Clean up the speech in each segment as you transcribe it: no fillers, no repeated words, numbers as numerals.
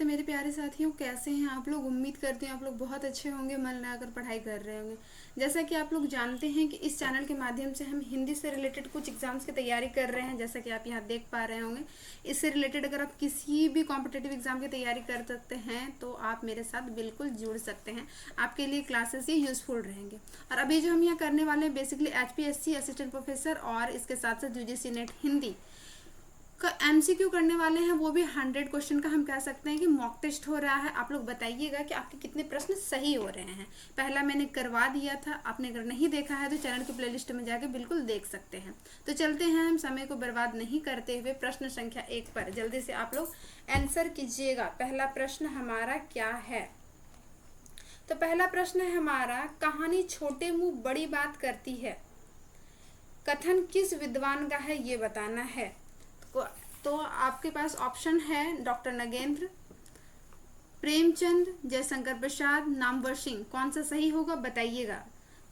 नमस्ते मेरे प्यारे साथियों, कैसे हैं आप लोग। उम्मीद करते हैं आप लोग बहुत अच्छे होंगे, मन लगाकर पढ़ाई कर रहे होंगे। जैसा कि आप लोग जानते हैं कि इस चैनल के माध्यम से हम हिंदी से रिलेटेड कुछ एग्जाम्स की तैयारी कर रहे हैं। जैसा कि आप यहाँ देख पा रहे होंगे, इससे रिलेटेड अगर आप किसी भी कॉम्पिटिटिव एग्जाम की तैयारी कर सकते हैं तो आप मेरे साथ बिल्कुल जुड़ सकते हैं। आपके लिए क्लासेस ये यूजफुल रहेंगे। और अभी जो हम यहाँ करने वाले हैं बेसिकली HPSC असिस्टेंट प्रोफेसर और इसके साथ साथ UGC नेट हिंदी का MCQ करने वाले हैं, वो भी 100 क्वेश्चन का हम कह सकते हैं कि मॉक टेस्ट हो रहा है। आप लोग बताइएगा कि आपके कितने प्रश्न सही हो रहे हैं। पहला मैंने करवा दिया था, आपने अगर नहीं देखा है तो चैनल की प्लेलिस्ट में जाके बिल्कुल देख सकते हैं। तो चलते हैं, हम समय को बर्बाद नहीं करते हुए प्रश्न संख्या 1 पर जल्दी से आप लोग आंसर कीजिएगा। पहला प्रश्न हमारा क्या है? तो पहला प्रश्न है हमारा, कहानी छोटे मुंह बड़ी बात करती है, कथन किस विद्वान का है ये बताना है। तो आपके पास ऑप्शन है डॉक्टर नगेंद्र, प्रेमचंद, जयशंकर प्रसाद, नामवर सिंह। कौन सा सही होगा बताइएगा।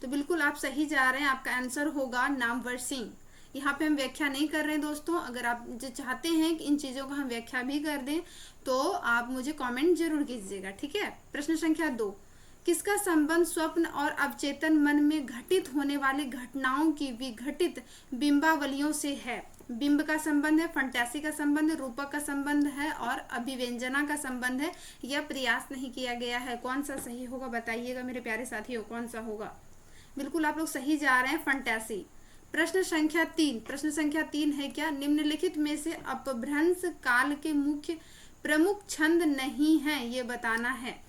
तो बिल्कुल आप सही जा रहे हैं, आपका आंसर होगा नामवर सिंह। यहाँ पे हम व्याख्या नहीं कर रहे हैं दोस्तों। अगर आप जो चाहते हैं कि इन चीज़ों का हम व्याख्या भी कर दें तो आप मुझे कमेंट जरूर कीजिएगा, ठीक है। प्रश्न संख्या 2, किसका संबंध स्वप्न और अवचेतन मन में घटित होने वाली घटनाओं की विघटित बिंबावलियों से है? बिंब का संबंध है, फंटासी का संबंध है, रूपक का संबंध है और अभिव्यंजना का संबंध है। यह प्रयास नहीं किया गया है। कौन सा सही होगा बताइएगा मेरे प्यारे साथियों, कौन सा होगा। बिल्कुल आप लोग सही जा रहे हैं, फंटासी। प्रश्न संख्या 3, प्रश्न संख्या 3 है क्या, निम्नलिखित में से अपभ्रंश काल के मुख्य प्रमुख छंद नहीं है ये बताना है।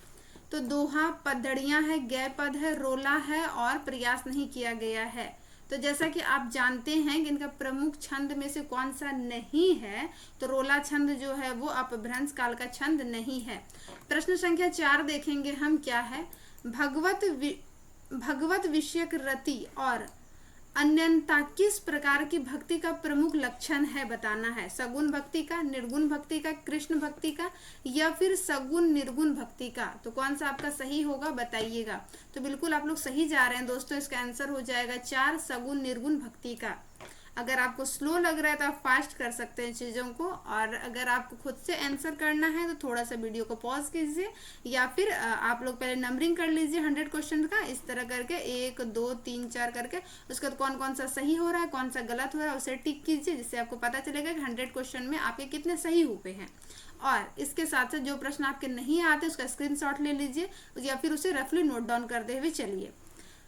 तो दोहा, पदड़ियां है, गय पद है, रोला है और प्रयास नहीं किया गया है। तो जैसा कि आप जानते हैं कि इनका प्रमुख छंद में से कौन सा नहीं है, तो रोला छंद जो है वो अपभ्रंश काल का छंद नहीं है। प्रश्न संख्या 4 देखेंगे हम क्या है, भगवत विषयक रति और अनन्यता किस प्रकार की भक्ति का प्रमुख लक्षण है बताना है। सगुण भक्ति का, निर्गुण भक्ति का, कृष्ण भक्ति का या फिर सगुण निर्गुण भक्ति का। तो कौन सा आपका सही होगा बताइएगा। तो बिल्कुल आप लोग सही जा रहे हैं दोस्तों, इसका आंसर हो जाएगा 4, सगुण निर्गुण भक्ति का। अगर आपको स्लो लग रहा है तो आप फास्ट कर सकते हैं चीज़ों को, और अगर आपको खुद से आंसर करना है तो थोड़ा सा वीडियो को पॉज कीजिए या फिर आप लोग पहले नंबरिंग कर लीजिए 100 क्वेश्चन का, इस तरह करके 1 2 3 4 करके। उसके बाद कौन कौन सा सही हो रहा है, कौन सा गलत हो रहा है उसे टिक कीजिए, जिससे आपको पता चलेगा कि 100 क्वेश्चन में आपके कितने सही हुए हैं। और इसके साथ साथ जो प्रश्न आपके नहीं आते उसका स्क्रीनशॉट ले लीजिए या फिर उसे रफली नोट डाउन करते हुए चलिए।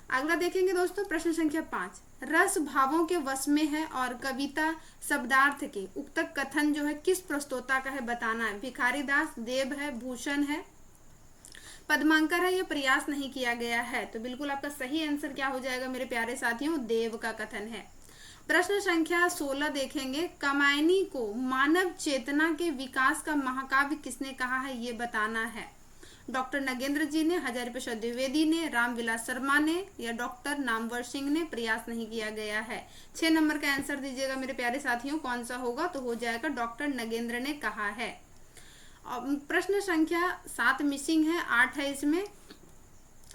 अगला देखेंगे दोस्तों, प्रश्न संख्या 5, रस भावों के वश में है और कविता शब्दार्थ के उक्त कथन जो है किस प्रस्तोता का है बताना है। भिखारी दास, देव है, भूषण है, पद्मांकर है, यह प्रयास नहीं किया गया है। तो बिल्कुल आपका सही आंसर क्या हो जाएगा मेरे प्यारे साथियों, देव का कथन है। प्रश्न संख्या 16 देखेंगे, कामायनी को मानव चेतना के विकास का महाकाव्य किसने कहा है ये बताना है। डॉक्टर नगेंद्र जी ने, हजारी प्रसाद द्विवेदी ने, रामविलास शर्मा ने या डॉक्टर नामवर सिंह ने। प्रयास नहीं किया गया है। 6 नंबर का आंसर दीजिएगा मेरे प्यारे साथियों, कौन सा होगा। तो हो जाएगा डॉक्टर नगेंद्र ने कहा है। प्रश्न संख्या 7 मिसिंग है, 8 है, इसमें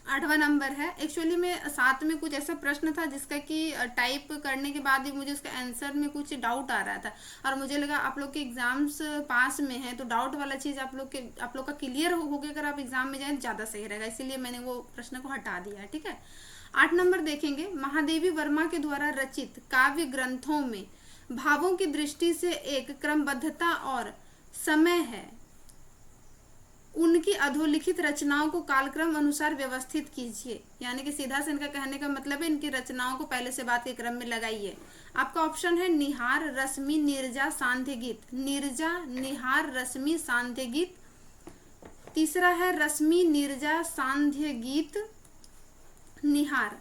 8वां नंबर है। एक्चुअली में 7 में कुछ ऐसा प्रश्न था जिसका कि टाइप करने के बाद ही मुझे उसका आंसर में कुछ डाउट आ रहा था और मुझे लगा आप लोग के एग्जाम्स पास में है तो डाउट वाला चीज़ आप लोग का क्लियर हो गया अगर आप एग्जाम में जाएं ज़्यादा सही रहेगा, इसीलिए मैंने वो प्रश्न को हटा दिया, ठीक है। 8 नंबर देखेंगे, महादेवी वर्मा के द्वारा रचित काव्य ग्रंथों में भावों की दृष्टि से एक क्रमबद्धता और समय है, उनकी अधोलिखित रचनाओं को कालक्रम अनुसार व्यवस्थित कीजिए। यानी कि सीधा से इनका कहने का मतलब है इनकी रचनाओं को पहले से बाद के क्रम में लगाइए। आपका ऑप्शन है निहार, रश्मि, नीरजा, सांध्य गीत। नीरजा, निहार, रश्मि, सांध्य गीत। तीसरा है रश्मि, नीरजा, सांध्य गीत, निहार।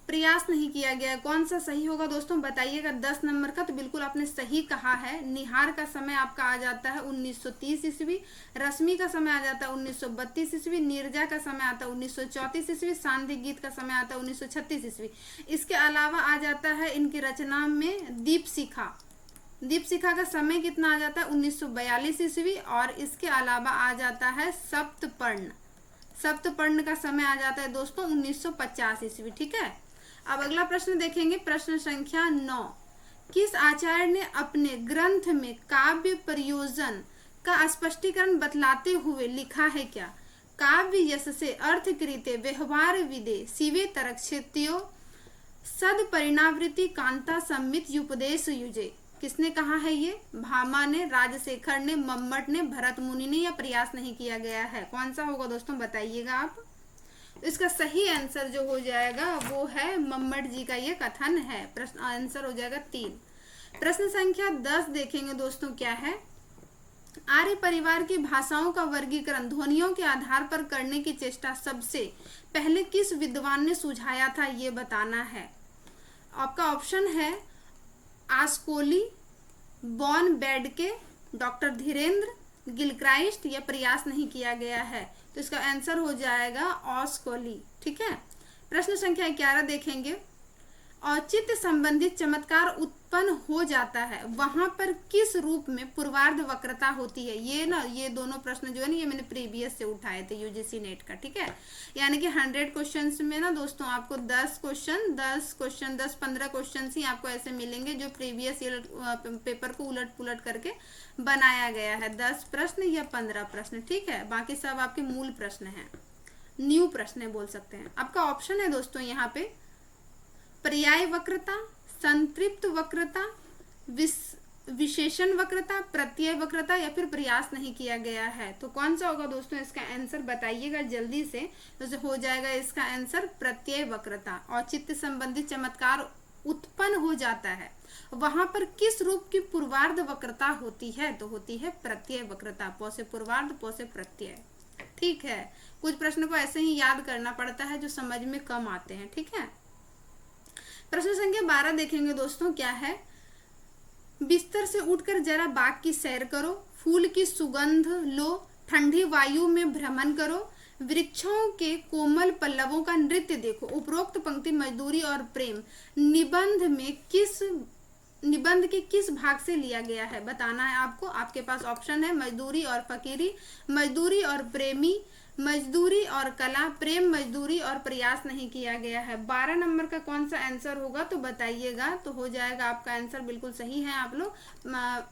प्रयास नहीं किया गया। कौन सा सही होगा दोस्तों बताइएगा 10 नंबर का। तो बिल्कुल आपने सही कहा है। निहार का समय आपका आ जाता है 1930 ईस्वी, रश्मि का समय आ जाता है 1932 ईस्वी, नीरजा का समय आता है 1934 ईस्वी, सांध्य गीत का समय आता है 1936 ईस्वी। इसके अलावा आ जाता है इनकी रचना में दीपशिखा। दीपशिखा का समय कितना आ जाता है 1942 ईस्वी, और इसके अलावा आ जाता है सप्तपर्ण। सप्तपर्ण का समय आ जाता है दोस्तों 1950 ईस्वी, ठीक है। अब अगला प्रश्न देखेंगे, प्रश्न संख्या 9, किस आचार्य ने अपने ग्रंथ में काव्य प्रयोजन का स्पष्टीकरण बतलाते हुए लिखा है क्या? काव्य यश से अर्थ कृते व्यवहार विदे शिवे तरक्षित्यो सद परिणावृत्ति कांता सम्मित उपदेश युजे। किसने कहा है ये? भामा ने, राजशेखर ने, मम्मट ने, भरत मुनि ने, या प्रयास नहीं किया गया है? कौन सा होगा दोस्तों, बताइएगा आप। इसका सही आंसर जो हो जाएगा वो है मम्मट जी का ये कथन है। प्रश्न आंसर हो जाएगा 3। प्रश्न संख्या 10 देखेंगे दोस्तों, क्या है? आर्य परिवार की भाषाओं का वर्गीकरण ध्वनियों के आधार पर करने की चेष्टा सबसे पहले किस विद्वान ने सुझाया था, ये बताना है। आपका ऑप्शन है आस्कोली, बॉन बेडके, डॉक्टर धीरेन्द्र, गिलक्राइस्ट, या प्रयास नहीं किया गया है। तो इसका आंसर हो जाएगा ऑस्कोली। ठीक है। प्रश्न संख्या 11 देखेंगे। औचित्य संबंधित चमत्कार उत्पन्न हो जाता है, वहां पर किस रूप में पूर्वार्ध वक्रता होती है? ये दोनों प्रश्न जो है ना, ये मैंने प्रीवियस से उठाए थे यूजीसी नेट का। ठीक है। यानी कि 100 क्वेश्चंस में ना दोस्तों आपको 10 क्वेश्चन 10-15 क्वेश्चन ही आपको ऐसे मिलेंगे जो प्रीवियस ईयर पेपर को उलट पुलट करके बनाया गया है। 10 प्रश्न या 15 प्रश्न। ठीक है। बाकी सब आपके मूल प्रश्न है, न्यू प्रश्न बोल सकते हैं। आपका ऑप्शन है दोस्तों यहाँ पे पर्याय वक्रता, संतृप्त वक्रता, विशेषण वक्रता, प्रत्यय वक्रता, या फिर प्रयास नहीं किया गया है। तो कौन सा होगा दोस्तों इसका आंसर, बताइएगा जल्दी से। तो हो जाएगा इसका आंसर प्रत्यय वक्रता। औचित्य संबंधित चमत्कार उत्पन्न हो जाता है, वहां पर किस रूप की पूर्वार्ध वक्रता होती है? तो होती है प्रत्यय वक्रता। पौ से पूर्वार्ध, पौ से प्रत्यय। ठीक है। कुछ प्रश्न को ऐसे ही याद करना पड़ता है जो समझ में कम आते हैं। ठीक है। प्रश्न संख्या 12 देखेंगे दोस्तों, क्या है? बिस्तर से उठकर जरा बाग की सैर करो, फूल की सुगंध लो, ठंडी वायु में भ्रमण करो, वृक्षों के कोमल पल्लवों का नृत्य देखो। उपरोक्त पंक्ति मजदूरी और प्रेम निबंध के किस भाग से लिया गया है, बताना है आपको। आपके पास ऑप्शन है मजदूरी और फकीरी, मजदूरी और प्रेमी, मजदूरी और कला, प्रेम, मजदूरी और प्रयास नहीं किया गया है। 12 नंबर का कौन सा आंसर होगा तो बताइएगा। तो हो जाएगा आपका आंसर बिल्कुल सही है। आप लोग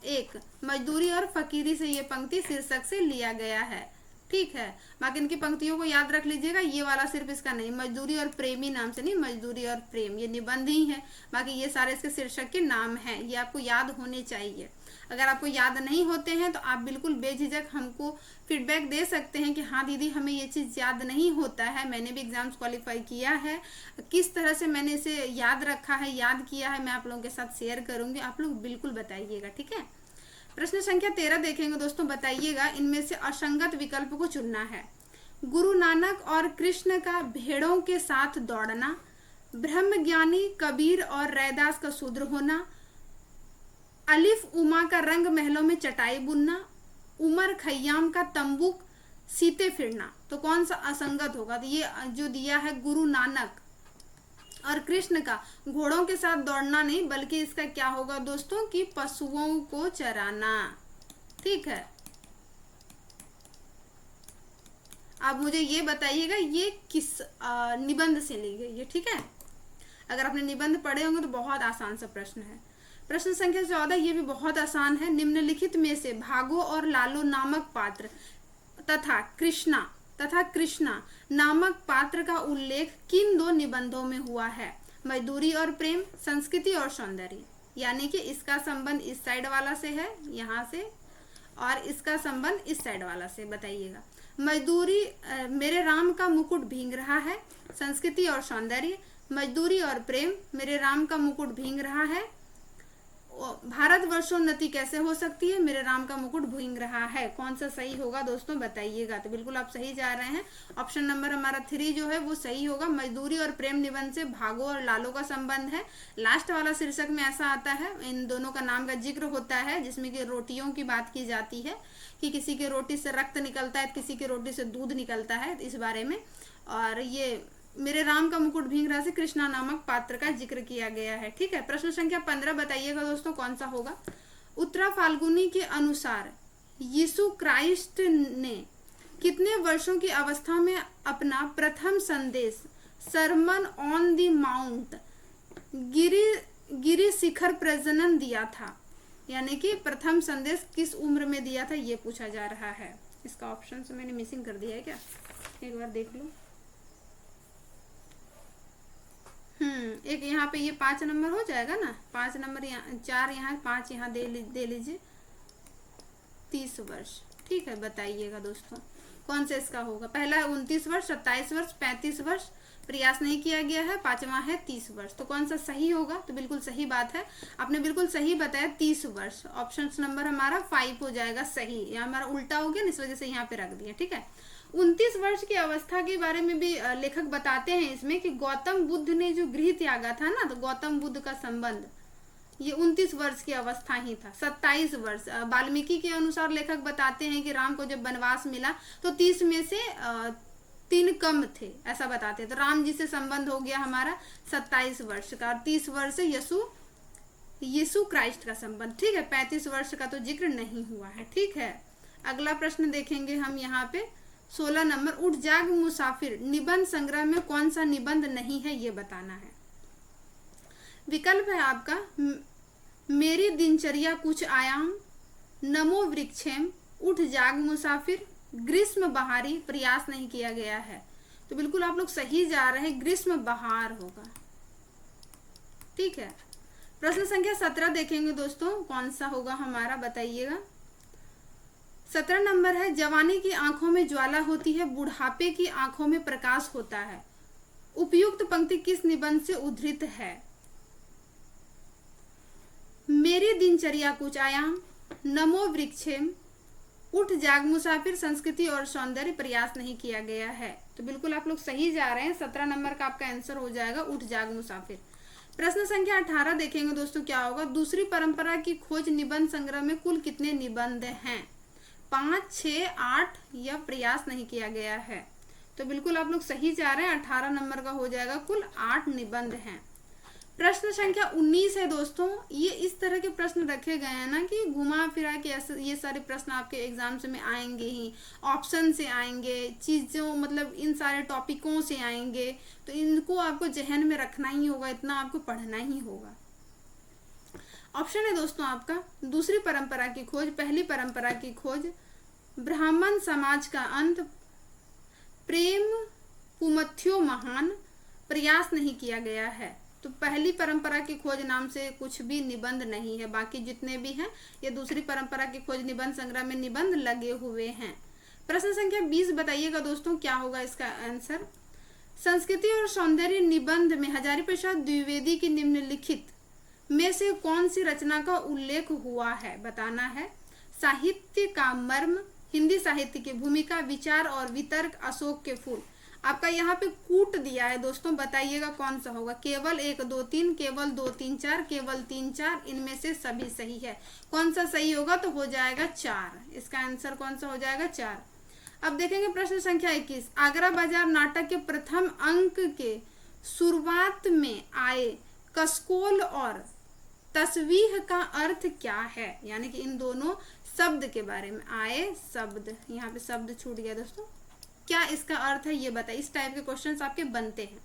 1 मजदूरी और फकीरी से ये पंक्ति शीर्षक से लिया गया है। ठीक है। बाकी इनकी पंक्तियों को याद रख लीजिएगा, ये वाला सिर्फ इसका नहीं, मजदूरी और प्रेमी नाम से नहीं, मजदूरी और प्रेम ये निबंध ही है। बाकी ये सारे इसके शीर्षक के नाम हैं, ये आपको याद होने चाहिए। अगर आपको याद नहीं होते हैं तो आप बिल्कुल बेझिझक हमको फीडबैक दे सकते हैं कि हाँ दीदी हमें ये चीज़ याद नहीं होता है, मैंने भी एग्जाम्स क्वालिफाई किया है, किस तरह से मैंने इसे याद रखा है, याद किया है, मैं आप लोगों के साथ शेयर करूंगी। आप लोग बिल्कुल बताइएगा। ठीक है। प्रश्न संख्या 13 देखेंगे दोस्तों, बताइएगा इनमें से असंगत विकल्प को चुनना है। गुरु नानक और कृष्ण का भेड़ों के साथ दौड़ना, ब्रह्मज्ञानी कबीर और रैदास का शूद्र होना, अलिफ उमा का रंग महलों में चटाई बुनना, उमर खय्याम का तंबू सीते फिरना। तो कौन सा असंगत होगा? तो ये जो दिया है गुरु नानक और कृष्ण का घोड़ों के साथ दौड़ना नहीं, बल्कि इसका क्या होगा दोस्तों कि पशुओं को चराना। ठीक है। अब मुझे ये बताइएगा ये किस निबंध से ली गई है। ठीक है। अगर आपने निबंध पढ़े होंगे तो बहुत आसान सा प्रश्न है। प्रश्न संख्या 14 ये भी बहुत आसान है। निम्नलिखित में से भागो और लालो नामक पात्र तथा कृष्णा नामक पात्र का उल्लेख किन 2 निबंधों में हुआ है? मजदूरी और प्रेम, संस्कृति और सौंदर्य। यानी कि इसका संबंध इस साइड वाला से है, यहाँ से, और इसका संबंध इस साइड वाला से। बताइएगा। मजदूरी मेरे राम का मुकुट भींग रहा है, संस्कृति और सौंदर्य। मजदूरी और प्रेम, मेरे राम का मुकुट भींग रहा है। भारतवर्षोन्नति कैसे हो सकती है? मेरे राम का मुकुट भींग रहा है। कौन सा सही होगा दोस्तों बताइएगा। तो बिल्कुल आप सही जा रहे हैं। ऑप्शन नंबर हमारा 3 जो है वो सही होगा। मजदूरी और प्रेम निबंध से भागो और लालो का संबंध है। लास्ट वाला शीर्षक में ऐसा आता है, इन दोनों का नाम का जिक्र होता है, जिसमें कि रोटियों की बात की जाती है कि किसी के रोटी से रक्त निकलता है, किसी के रोटी से दूध निकलता है, इस बारे में। और ये मेरे राम का मुकुट भींग रहा से कृष्णा नामक पात्र का जिक्र किया गया है। ठीक है। प्रश्न संख्या 15 बताइएगा दोस्तों कौन सा होगा। उत्तरा फाल्गुनी के अनुसार यीशु क्राइस्ट ने कितने वर्षों की अवस्था में अपना प्रथम संदेश सरमन ऑन द माउंट गिरी शिखर प्रजनन दिया था? यानी कि प्रथम संदेश किस उम्र में दिया था, ये पूछा जा रहा है। इसका ऑप्शन से मैंने मिसिंग कर दिया है क्या, एक बार देख लो। एक यहाँ पे ये 5 नंबर हो जाएगा ना, 5 नंबर यहाँ, 4 यहाँ, 5 यहाँ दे लीजिए। 30 वर्ष, ठीक है। बताइएगा दोस्तों कौन सा इसका होगा। पहला है 29 वर्ष, 27 वर्ष, 35 वर्ष, प्रयास नहीं किया गया है। 5वां है 30 वर्ष। तो कौन सा सही होगा, तो बिल्कुल सही बात है, आपने बिल्कुल सही बताया, 30 वर्ष। ऑप्शन नंबर हमारा 5 हो जाएगा सही। यहाँ हमारा उल्टा हो गया, इस वजह से यहाँ पे रख दिया, ठीक है। 29 वर्ष की अवस्था के बारे में भी लेखक बताते हैं इसमें कि गौतम बुद्ध ने जो गृह त्यागा था ना, तो गौतम बुद्ध का संबंध ये 29 वर्ष की अवस्था ही था। 27 वर्ष वाल्मीकि के अनुसार लेखक बताते हैं कि राम को जब वनवास मिला तो 30 में से 3 कम थे, ऐसा बताते हैं। तो राम जी से संबंध हो गया हमारा 27 वर्ष का, और 30 वर्ष यीशु क्राइस्ट का संबंध, ठीक है। 35 वर्ष का तो जिक्र नहीं हुआ है, ठीक है। अगला प्रश्न देखेंगे हम यहाँ पे 16 नंबर, उठ जाग मुसाफिर निबंध संग्रह में कौन सा निबंध नहीं है, ये बताना है। विकल्प है आपका मेरी दिनचर्या कुछ आयाम, नमो वृक्षेम, उठ जाग मुसाफिर, ग्रीष्म बहारी, प्रयास नहीं किया गया है। तो बिल्कुल आप लोग सही जा रहे हैं, ग्रीष्म बहार होगा, ठीक है। प्रश्न संख्या 17 देखेंगे दोस्तों, कौन सा होगा हमारा, बताइएगा। 17 नंबर है, जवानी की आंखों में ज्वाला होती है, बुढ़ापे की आंखों में प्रकाश होता है। उपयुक्त पंक्ति किस निबंध से उद्धृत है। मेरी दिनचर्या कुछ आयाम, नमो वृक्षेम, उठ जाग मुसाफिर, संस्कृति और सौंदर्य, प्रयास नहीं किया गया है। तो बिल्कुल आप लोग सही जा रहे हैं, 17 नंबर का आपका आंसर हो जाएगा उठ जाग मुसाफिर। प्रश्न संख्या 18 देखेंगे दोस्तों, क्या होगा। दूसरी परंपरा की खोज निबंध संग्रह में कुल कितने निबंध हैं, 5, 6, 8 या प्रयास नहीं किया गया है। तो बिल्कुल आप लोग सही जा रहे हैं, 18 नंबर का हो जाएगा, कुल 8 निबंध हैं। प्रश्न संख्या 19 है दोस्तों, ये इस तरह के प्रश्न रखे गए हैं ना कि घुमा फिरा के ये सारे प्रश्न आपके एग्जाम्स में आएंगे ही, ऑप्शन से आएंगे, चीजों मतलब इन सारे टॉपिकों से आएंगे, तो इनको आपको जहन में रखना ही होगा, इतना आपको पढ़ना ही होगा। ऑप्शन है दोस्तों आपका दूसरी परंपरा की खोज, पहली परंपरा की खोज, ब्राह्मण समाज का अंत, प्रेम पुमथ्यो महान, प्रयास नहीं किया गया है। तो पहली परंपरा की खोज नाम से कुछ भी निबंध नहीं है, बाकी जितने भी हैं ये दूसरी परंपरा की खोज निबंध संग्रह में निबंध लगे हुए हैं। प्रश्न संख्या 20 बताइएगा दोस्तों, क्या होगा इसका आंसर। संस्कृति और सौंदर्य निबंध में हजारी प्रसाद द्विवेदी की निम्नलिखित में से कौन सी रचना का उल्लेख हुआ है, बताना है। साहित्य का मर्म, हिंदी साहित्य की भूमिका, विचार और वितर्क, अशोक के फूल। आपका यहाँ पे कूट दिया है दोस्तों, बताइएगा कौन सा होगा। केवल 1, 2, 3, केवल 2, 3, 4, केवल 3, 4, इनमें से सभी सही है। कौन सा सही होगा, तो हो जाएगा 4। इसका आंसर कौन सा हो जाएगा, 4। अब देखेंगे प्रश्न संख्या 21, आगरा बाजार नाटक के प्रथम अंक के शुरुआत में आए कसकोल और तस्वीह का अर्थ क्या है, यानी कि इन दोनों शब्द के बारे में आए शब्द, यहाँ पे शब्द छूट गया दोस्तों, क्या इसका अर्थ है ये बताइए। इस टाइप के क्वेश्चंस आपके बनते हैं।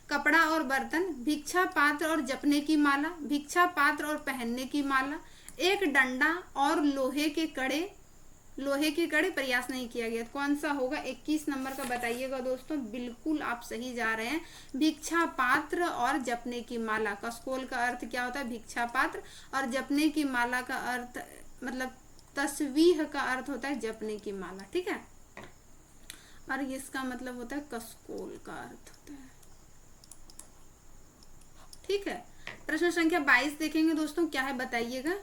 कपड़ा और बर्तन, भिक्षा पात्र और जपने की माला, भिक्षा पात्र और पहनने की माला, एक डंडा और लोहे के कड़े, प्रयास नहीं किया गया। कौन सा होगा, 21 नंबर का बताइएगा दोस्तों। बिल्कुल आप सही जा रहे हैं, भिक्षा पात्र और जपने की माला। कसकोल का अर्थ क्या होता है, भिक्षा पात्र, और जपने की माला का अर्थ मतलब तस्वीह का अर्थ होता है जपने की माला, ठीक है। और इसका मतलब होता है कसकोल का अर्थ होता है, ठीक है। प्रश्न संख्या 22 देखेंगे दोस्तों, क्या है बताइएगा।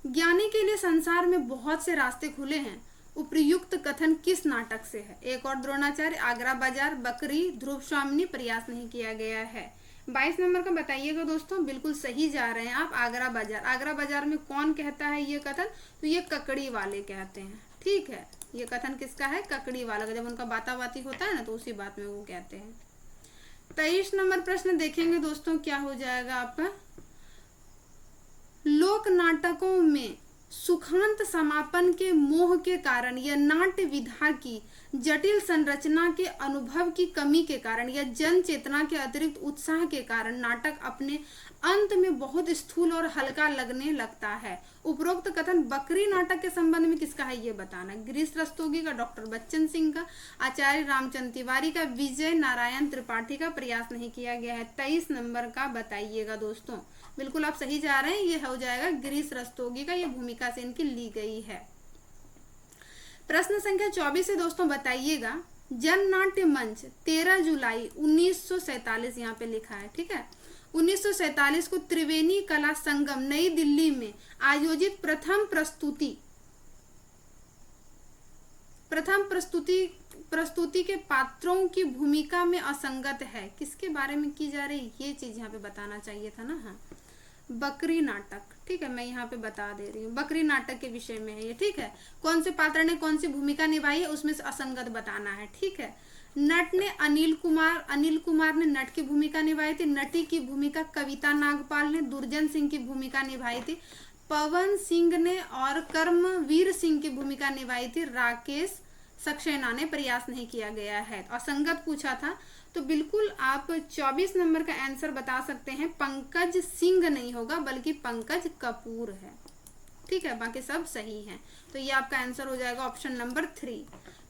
ज्ञानी के लिए संसार में बहुत से रास्ते खुले हैं, उपयुक्त कथन किस नाटक से है। एक और द्रोणाचार्य, आगरा बाजार, बकरी, ध्रुव स्वामिनी, प्रयास नहीं किया गया है। 22 नंबर का बताइएगा दोस्तों, बिल्कुल सही जा रहे हैं आप। आगरा बाजार, आगरा बाजार में कौन कहता है ये कथन, तो ये ककड़ी वाले कहते हैं, ठीक है। ये कथन किसका है, ककड़ी वाला का, जब उनका बाताबाती होता है ना तो उसी बात में वो कहते हैं। 23 नंबर प्रश्न देखेंगे दोस्तों, क्या हो जाएगा आपका। लोक नाटकों में सुखांत समापन के मोह के कारण यह नाट्य विधा की जटिल संरचना के अनुभव की कमी के कारण या जन चेतना के अतिरिक्त उत्साह के कारण नाटक अपने अंत में बहुत स्थूल और हल्का लगने लगता है। उपरोक्त कथन बकरी नाटक के संबंध में किसका है ये बताना। गिरीश रस्तोगी का, डॉक्टर बच्चन सिंह का, आचार्य रामचंद्र तिवारी का, विजय नारायण त्रिपाठी का। प्रयास नहीं किया गया है। 23 नंबर का बताइएगा दोस्तों। बिल्कुल आप सही जा रहे हैं, ये हो जाएगा गिरीश रस्तोगी का, ये भूमिका से इनकी ली गई है। प्रश्न संख्या 24 है दोस्तों, बताइएगा जन नाट्य मंच 13 जुलाई 1947 यहाँ पे लिखा है, ठीक है। 1947 को त्रिवेणी कला संगम नई दिल्ली में आयोजित प्रथम प्रस्तुति के पात्रों की भूमिका में असंगत है। किसके बारे में की जा रही, ये चीज यहाँ पे बताना चाहिए था ना। हाँ, बकरी नाटक, ठीक है, मैं यहाँ पे बता दे रही हूँ, बकरी नाटक के विषय में है ये, ठीक है। कौन से पात्र ने कौन सी भूमिका निभाई है उसमें से असंगत बताना है, ठीक है। नट ने अनिल कुमार ने नट की भूमिका निभाई थी। नटी की भूमिका कविता नागपाल ने, दुर्जन सिंह की भूमिका निभाई थी पवन सिंह ने, और कर्मवीर सिंह की भूमिका निभाई थी राकेश सक्सेना ने। प्रयास नहीं किया गया है, असंगत पूछा था। तो बिल्कुल आप 24 नंबर का आंसर बता सकते हैं, पंकज सिंह नहीं होगा बल्कि पंकज कपूर है, ठीक है। बाकी सब सही है, तो ये आपका आंसर हो जाएगा ऑप्शन नंबर 3।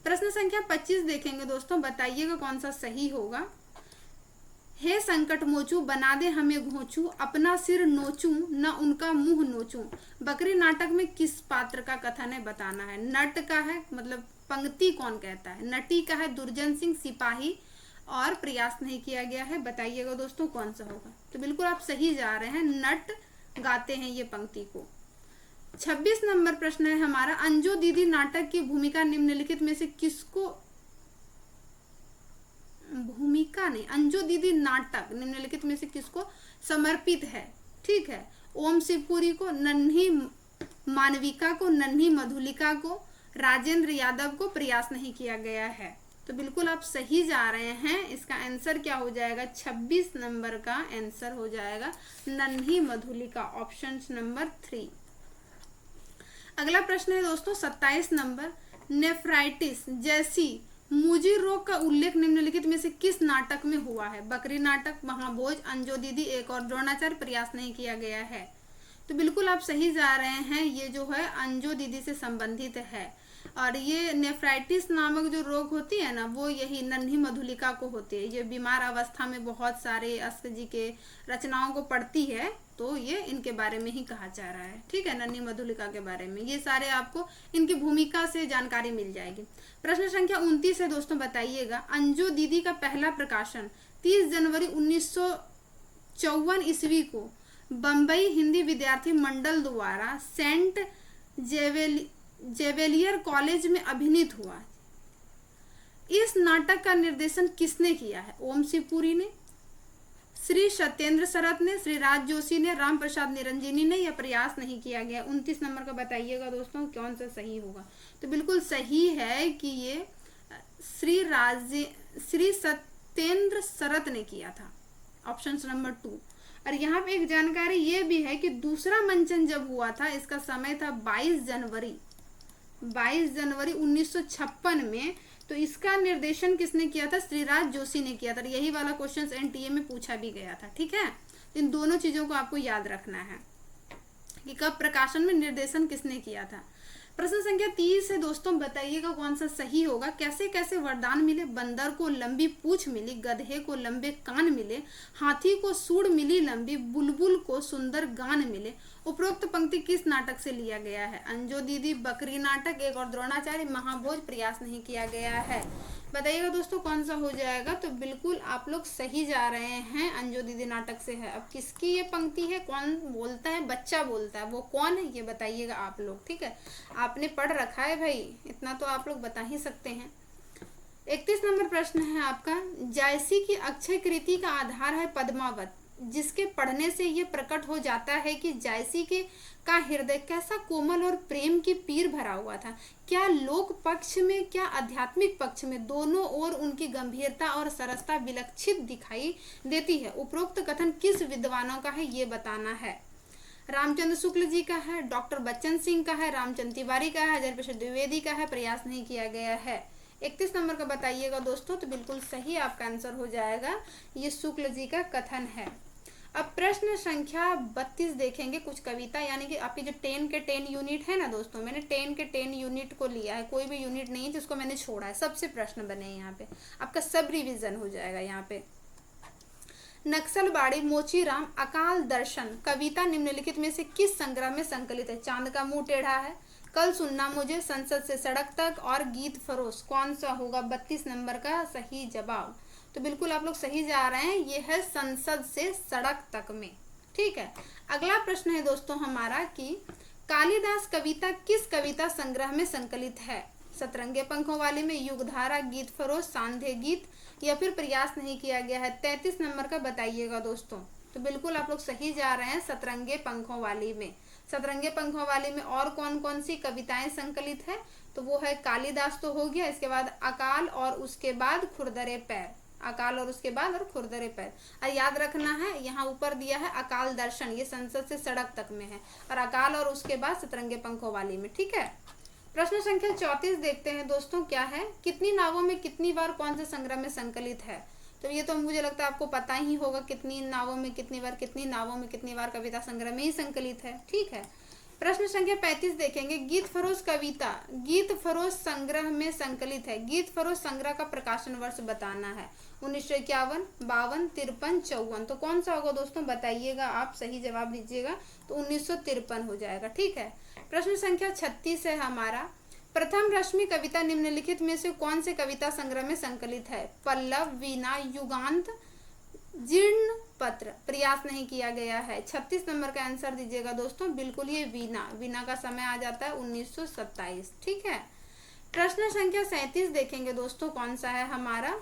प्रश्न संख्या 25 देखेंगे दोस्तों, बताइएगा कौन सा सही होगा। हे संकट मोचू बना दे हमें घोंचू, अपना सिर नोचू न उनका मुंह नोचू। बकरी नाटक में किस पात्र का कथन है बताना है। नट का है, मतलब पंक्ति कौन कहता है। नटी का है दुर्जन सिंह सिपाही, और प्रयास नहीं किया गया है। बताइएगा दोस्तों कौन सा होगा। तो बिल्कुल आप सही जा रहे हैं, नट गाते हैं ये पंक्ति को। 26 नंबर प्रश्न है हमारा, अंजू दीदी नाटक की भूमिका निम्नलिखित में से किसको, भूमिका नहीं, अंजू दीदी नाटक निम्नलिखित में से किसको समर्पित है, ठीक है। ओम शिवपुरी को, नन्ही मानविका को, नन्ही मधुलिका को, राजेंद्र यादव को। प्रयास नहीं किया गया है। तो बिल्कुल आप सही जा रहे हैं। इसका आंसर क्या हो जाएगा, 26 नंबर का आंसर हो जाएगा नन्ही मधुलिका, ऑप्शन नंबर 3। अगला प्रश्न है दोस्तों 27 नंबर, नेफ्राइटिस जैसी मुजी रोग का उल्लेख निम्नलिखित में से किस नाटक में हुआ है। बकरी नाटक, महाभोज, अंजू दीदी, एक और द्रोणाचार्य। प्रयास नहीं किया गया है। तो बिल्कुल आप सही जा रहे हैं, ये जो है अंजू दीदी से संबंधित है। और ये नेफ्राइटिस नामक जो रोग होती है ना, वो यही नन्ही मधुलिका को होती है। ये बीमार अवस्था में बहुत सारे अस्क जी के रचनाओं को पढ़ती है, तो ये इनके बारे में ही कहा जा रहा है, ठीक है, नन्ही मधुलिका के बारे में। ये सारे आपको इनकी भूमिका से जानकारी मिल जाएगी। प्रश्न संख्या 29 है दोस्तों, बताइएगा अंजू दीदी का पहला प्रकाशन 30 जनवरी 1954 ईस्वी को बम्बई हिंदी विद्यार्थी मंडल द्वारा सेंट जेवेलियर कॉलेज में अभिनीत हुआ। इस नाटक का निर्देशन किसने किया है। ओम शिवपुरी ने, श्री सत्येंद्र शरत ने, श्री राज जोशी ने, राम प्रसाद निरंजनी ने, या प्रयास नहीं किया गया। 29 नंबर का बताइएगा दोस्तों कौन सा सही होगा। तो बिल्कुल सही है कि ये श्री सत्येंद्र शरत ने किया था, ऑप्शन नंबर 2। और यहाँ पे एक जानकारी ये भी है कि दूसरा मंचन जब हुआ था, इसका समय था 22 जनवरी 1956 में। तो इसका निर्देशन किसने किया था, श्रीराज जोशी ने किया था। यही वाला क्वेश्चन एनटीए में पूछा भी गया था, ठीक है। इन दोनों चीजों को आपको याद रखना है कि कब प्रकाशन में निर्देशन किसने किया था। प्रश्न संख्या 30 है दोस्तों, बताइएगा कौन सा सही होगा। कैसे कैसे वरदान मिले। बंदर को लंबी पूंछ मिली, गधे को लंबे कान मिले, हाथी को सूंड मिली लंबी, बुलबुल को सुंदर गान मिले। उपरोक्त पंक्ति किस नाटक से लिया गया है। अंजू दीदी, बकरी नाटक, एक और द्रोणाचार्य, महाभोज। प्रयास नहीं किया गया है। बताइएगा दोस्तों कौन सा हो जाएगा। तो बिल्कुल आप लोग सही जा रहे हैं, अंजू दीदी नाटक से है। अब किसकी ये पंक्ति है, कौन बोलता है, बच्चा बोलता है, वो कौन है ये बताइएगा आप लोग, ठीक है। आपने पढ़ रखा है भाई, इतना तो आप लोग बता ही सकते हैं। 31 नंबर प्रश्न है आपका, जायसी की अक्षय कृति का आधार है पद्मावत, जिसके पढ़ने से ये प्रकट हो जाता है कि जायसी के का हृदय कैसा कोमल और प्रेम की पीर भरा हुआ था। क्या लोक पक्ष में, क्या आध्यात्मिक पक्ष में, दोनों ओर उनकी गंभीरता और सरसता विलक्षित दिखाई देती है। उपरोक्त कथन किस विद्वानों का है ये बताना है। रामचंद्र शुक्ल जी का है, डॉक्टर बच्चन सिंह का है, रामचंद्र तिवारी का है, अजय प्रसाद द्विवेदी का है। प्रयास नहीं किया गया है। 31 नंबर का बताइएगा दोस्तों, तो बिल्कुल सही आपका आंसर हो जाएगा, ये शुक्ल जी का कथन है। अब प्रश्न संख्या 32 देखेंगे, कुछ कविता, यानी कि आपके जो 10 के 10 यूनिट है ना दोस्तों, मैंने 10 के 10 यूनिट को लिया है, कोई भी यूनिट नहीं है जिसको मैंने छोड़ा है, सबसे प्रश्न बने हैं यहाँ पे, आपका सब रिवीजन हो जाएगा यहाँ पे। नक्सलबाड़ी मोचीराम अकाल दर्शन कविता निम्नलिखित में से किस संग्रह में संकलित है? चांद का मुंह टेढ़ा है, कल सुनना मुझे, संसद से सड़क तक और गीत फरोश, कौन सा होगा 32 नंबर का सही जवाब? तो बिल्कुल आप लोग सही जा रहे हैं, ये है संसद से सड़क तक में। ठीक है, अगला प्रश्न है दोस्तों हमारा कि कालिदास कविता किस कविता संग्रह में संकलित है? सतरंगे पंखों वाली में, युगधारा, गीत फरोश, सांध्य गीत, या फिर प्रयास नहीं किया गया है? 33 नंबर का बताइएगा दोस्तों। तो बिल्कुल आप लोग सही जा रहे हैं, सतरंगे पंखों वाली में। सतरंगे पंखों वाली में और कौन कौन सी कविताएं संकलित है? तो वो है कालिदास तो हो गया, इसके बाद अकाल और उसके बाद खुरदरे पैर, अकाल और उसके बाद और खुरदरे पैर। और याद रखना है, यहाँ ऊपर दिया है अकाल दर्शन, ये संसद से सड़क तक में है, और अकाल और उसके बाद सतरंगे पंखों वाली में। ठीक है, प्रश्न संख्या 34 देखते हैं दोस्तों, क्या है? कितनी नावों में कितनी बार कौन से संग्रह में संकलित है? तो ये तो मुझे लगता है आपको पता ही होगा, कितनी नावों में कितनी बार, कितनी नावों में कितनी बार कविता संग्रह में ही संकलित है। ठीक है, प्रश्न संख्या 35 देखेंगे, गीत फरोश कविता गीत फरोश संग्रह में संकलित है। गीत फरोश संग्रह का प्रकाशन वर्ष बताना है, 1951, 52, 53, 54। तो कौन सा होगा दोस्तों बताइएगा, आप सही जवाब दीजिएगा, तो 1953 हो जाएगा। ठीक है, प्रश्न संख्या 36 है हमारा, प्रथम रश्मि कविता निम्नलिखित में से कौन से कविता संग्रह में संकलित है? पल्लव, वीणा, युगांत, जीर्ण पत्र, प्रयास नहीं किया गया है। 36 नंबर का आंसर दीजिएगा दोस्तों, बिल्कुल ये वीणा, वीणा का समय आ जाता है 1927। ठीक है, प्रश्न संख्या 37 देखेंगे दोस्तों, कौन सा है हमारा?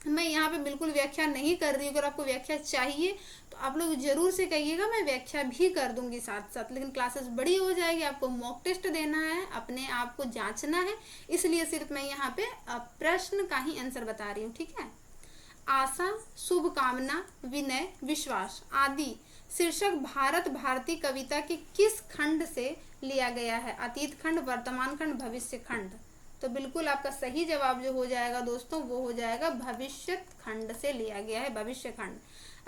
मैं यहाँ पे बिल्कुल व्याख्या नहीं कर रही हूँ, अगर आपको व्याख्या चाहिए तो आप लोग जरूर से कहिएगा, मैं व्याख्या भी कर दूंगी साथ साथ, लेकिन क्लासेस बड़ी हो जाएगी, आपको मॉक टेस्ट देना है, अपने आप को जांचना है, इसलिए सिर्फ मैं यहाँ पे प्रश्न का ही आंसर बता रही हूँ। ठीक है, आशा, शुभकामना, विनय, विश्वास आदि शीर्षक भारत भारती कविता के किस खंड से लिया गया है? अतीत खंड, वर्तमान खंड, भविष्य खंड। तो बिल्कुल आपका सही जवाब जो हो जाएगा दोस्तों, वो हो जाएगा भविष्य खंड से लिया गया है, भविष्य खंड।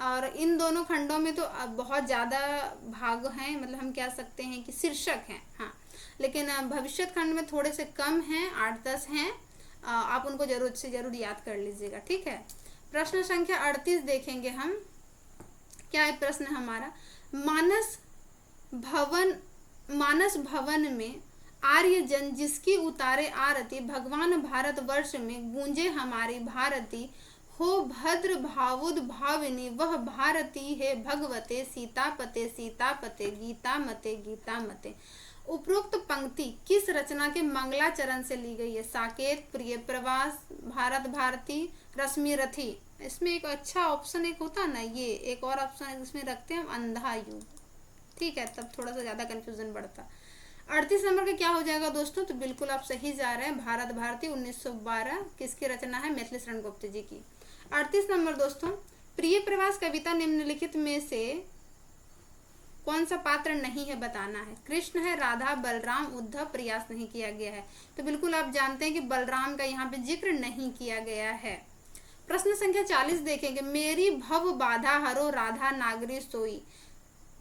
और इन दोनों खंडों में तो बहुत ज़्यादा भाग हैं, मतलब हम कह सकते हैं कि शीर्षक हैं, हाँ, लेकिन भविष्य खंड में थोड़े से कम हैं, 8-10 हैं, आप उनको जरूर से जरूर याद कर लीजिएगा। ठीक है, प्रश्न संख्या 38 देखेंगे हम, क्या है प्रश्न हमारा? मानस भवन में आर्य जन जिसकी उतारे आरती, भगवान भारत वर्ष में गूंजे हमारी भारती, हो भद्र भावुद भाविनी वह भारती है भगवते, सीतापते सीतापते, गीता मते गीता मते। उपरोक्त पंक्ति किस रचना के मंगलाचरण से ली गई है? साकेत, प्रिय प्रवास, भारत भारती, रश्मि रथी। इसमें एक अच्छा ऑप्शन एक होता ना, ये एक और ऑप्शन इसमें रखते हैं हम, अंधा युग। ठीक है, तब थोड़ा सा ज्यादा कंफ्यूजन बढ़ता। 38 नंबर का क्या हो जाएगा दोस्तों? तो बिल्कुल आप सही जा रहे हैं, भारत भारती 1912 किसकी रचना है? मैथिली शरण गुप्त जी की। 38 नंबर दोस्तों, प्रिय प्रवास कविता निम्नलिखित में से कौन सा पात्र नहीं है बताना है? कृष्ण है, राधा, बलराम, उद्धव, प्रयास नहीं किया गया है। तो बिल्कुल आप जानते हैं कि बलराम का यहाँ पे जिक्र नहीं किया गया है। प्रश्न संख्या 40 देखेंगे, मेरी भव बाधा हरो राधा नागरी सोई,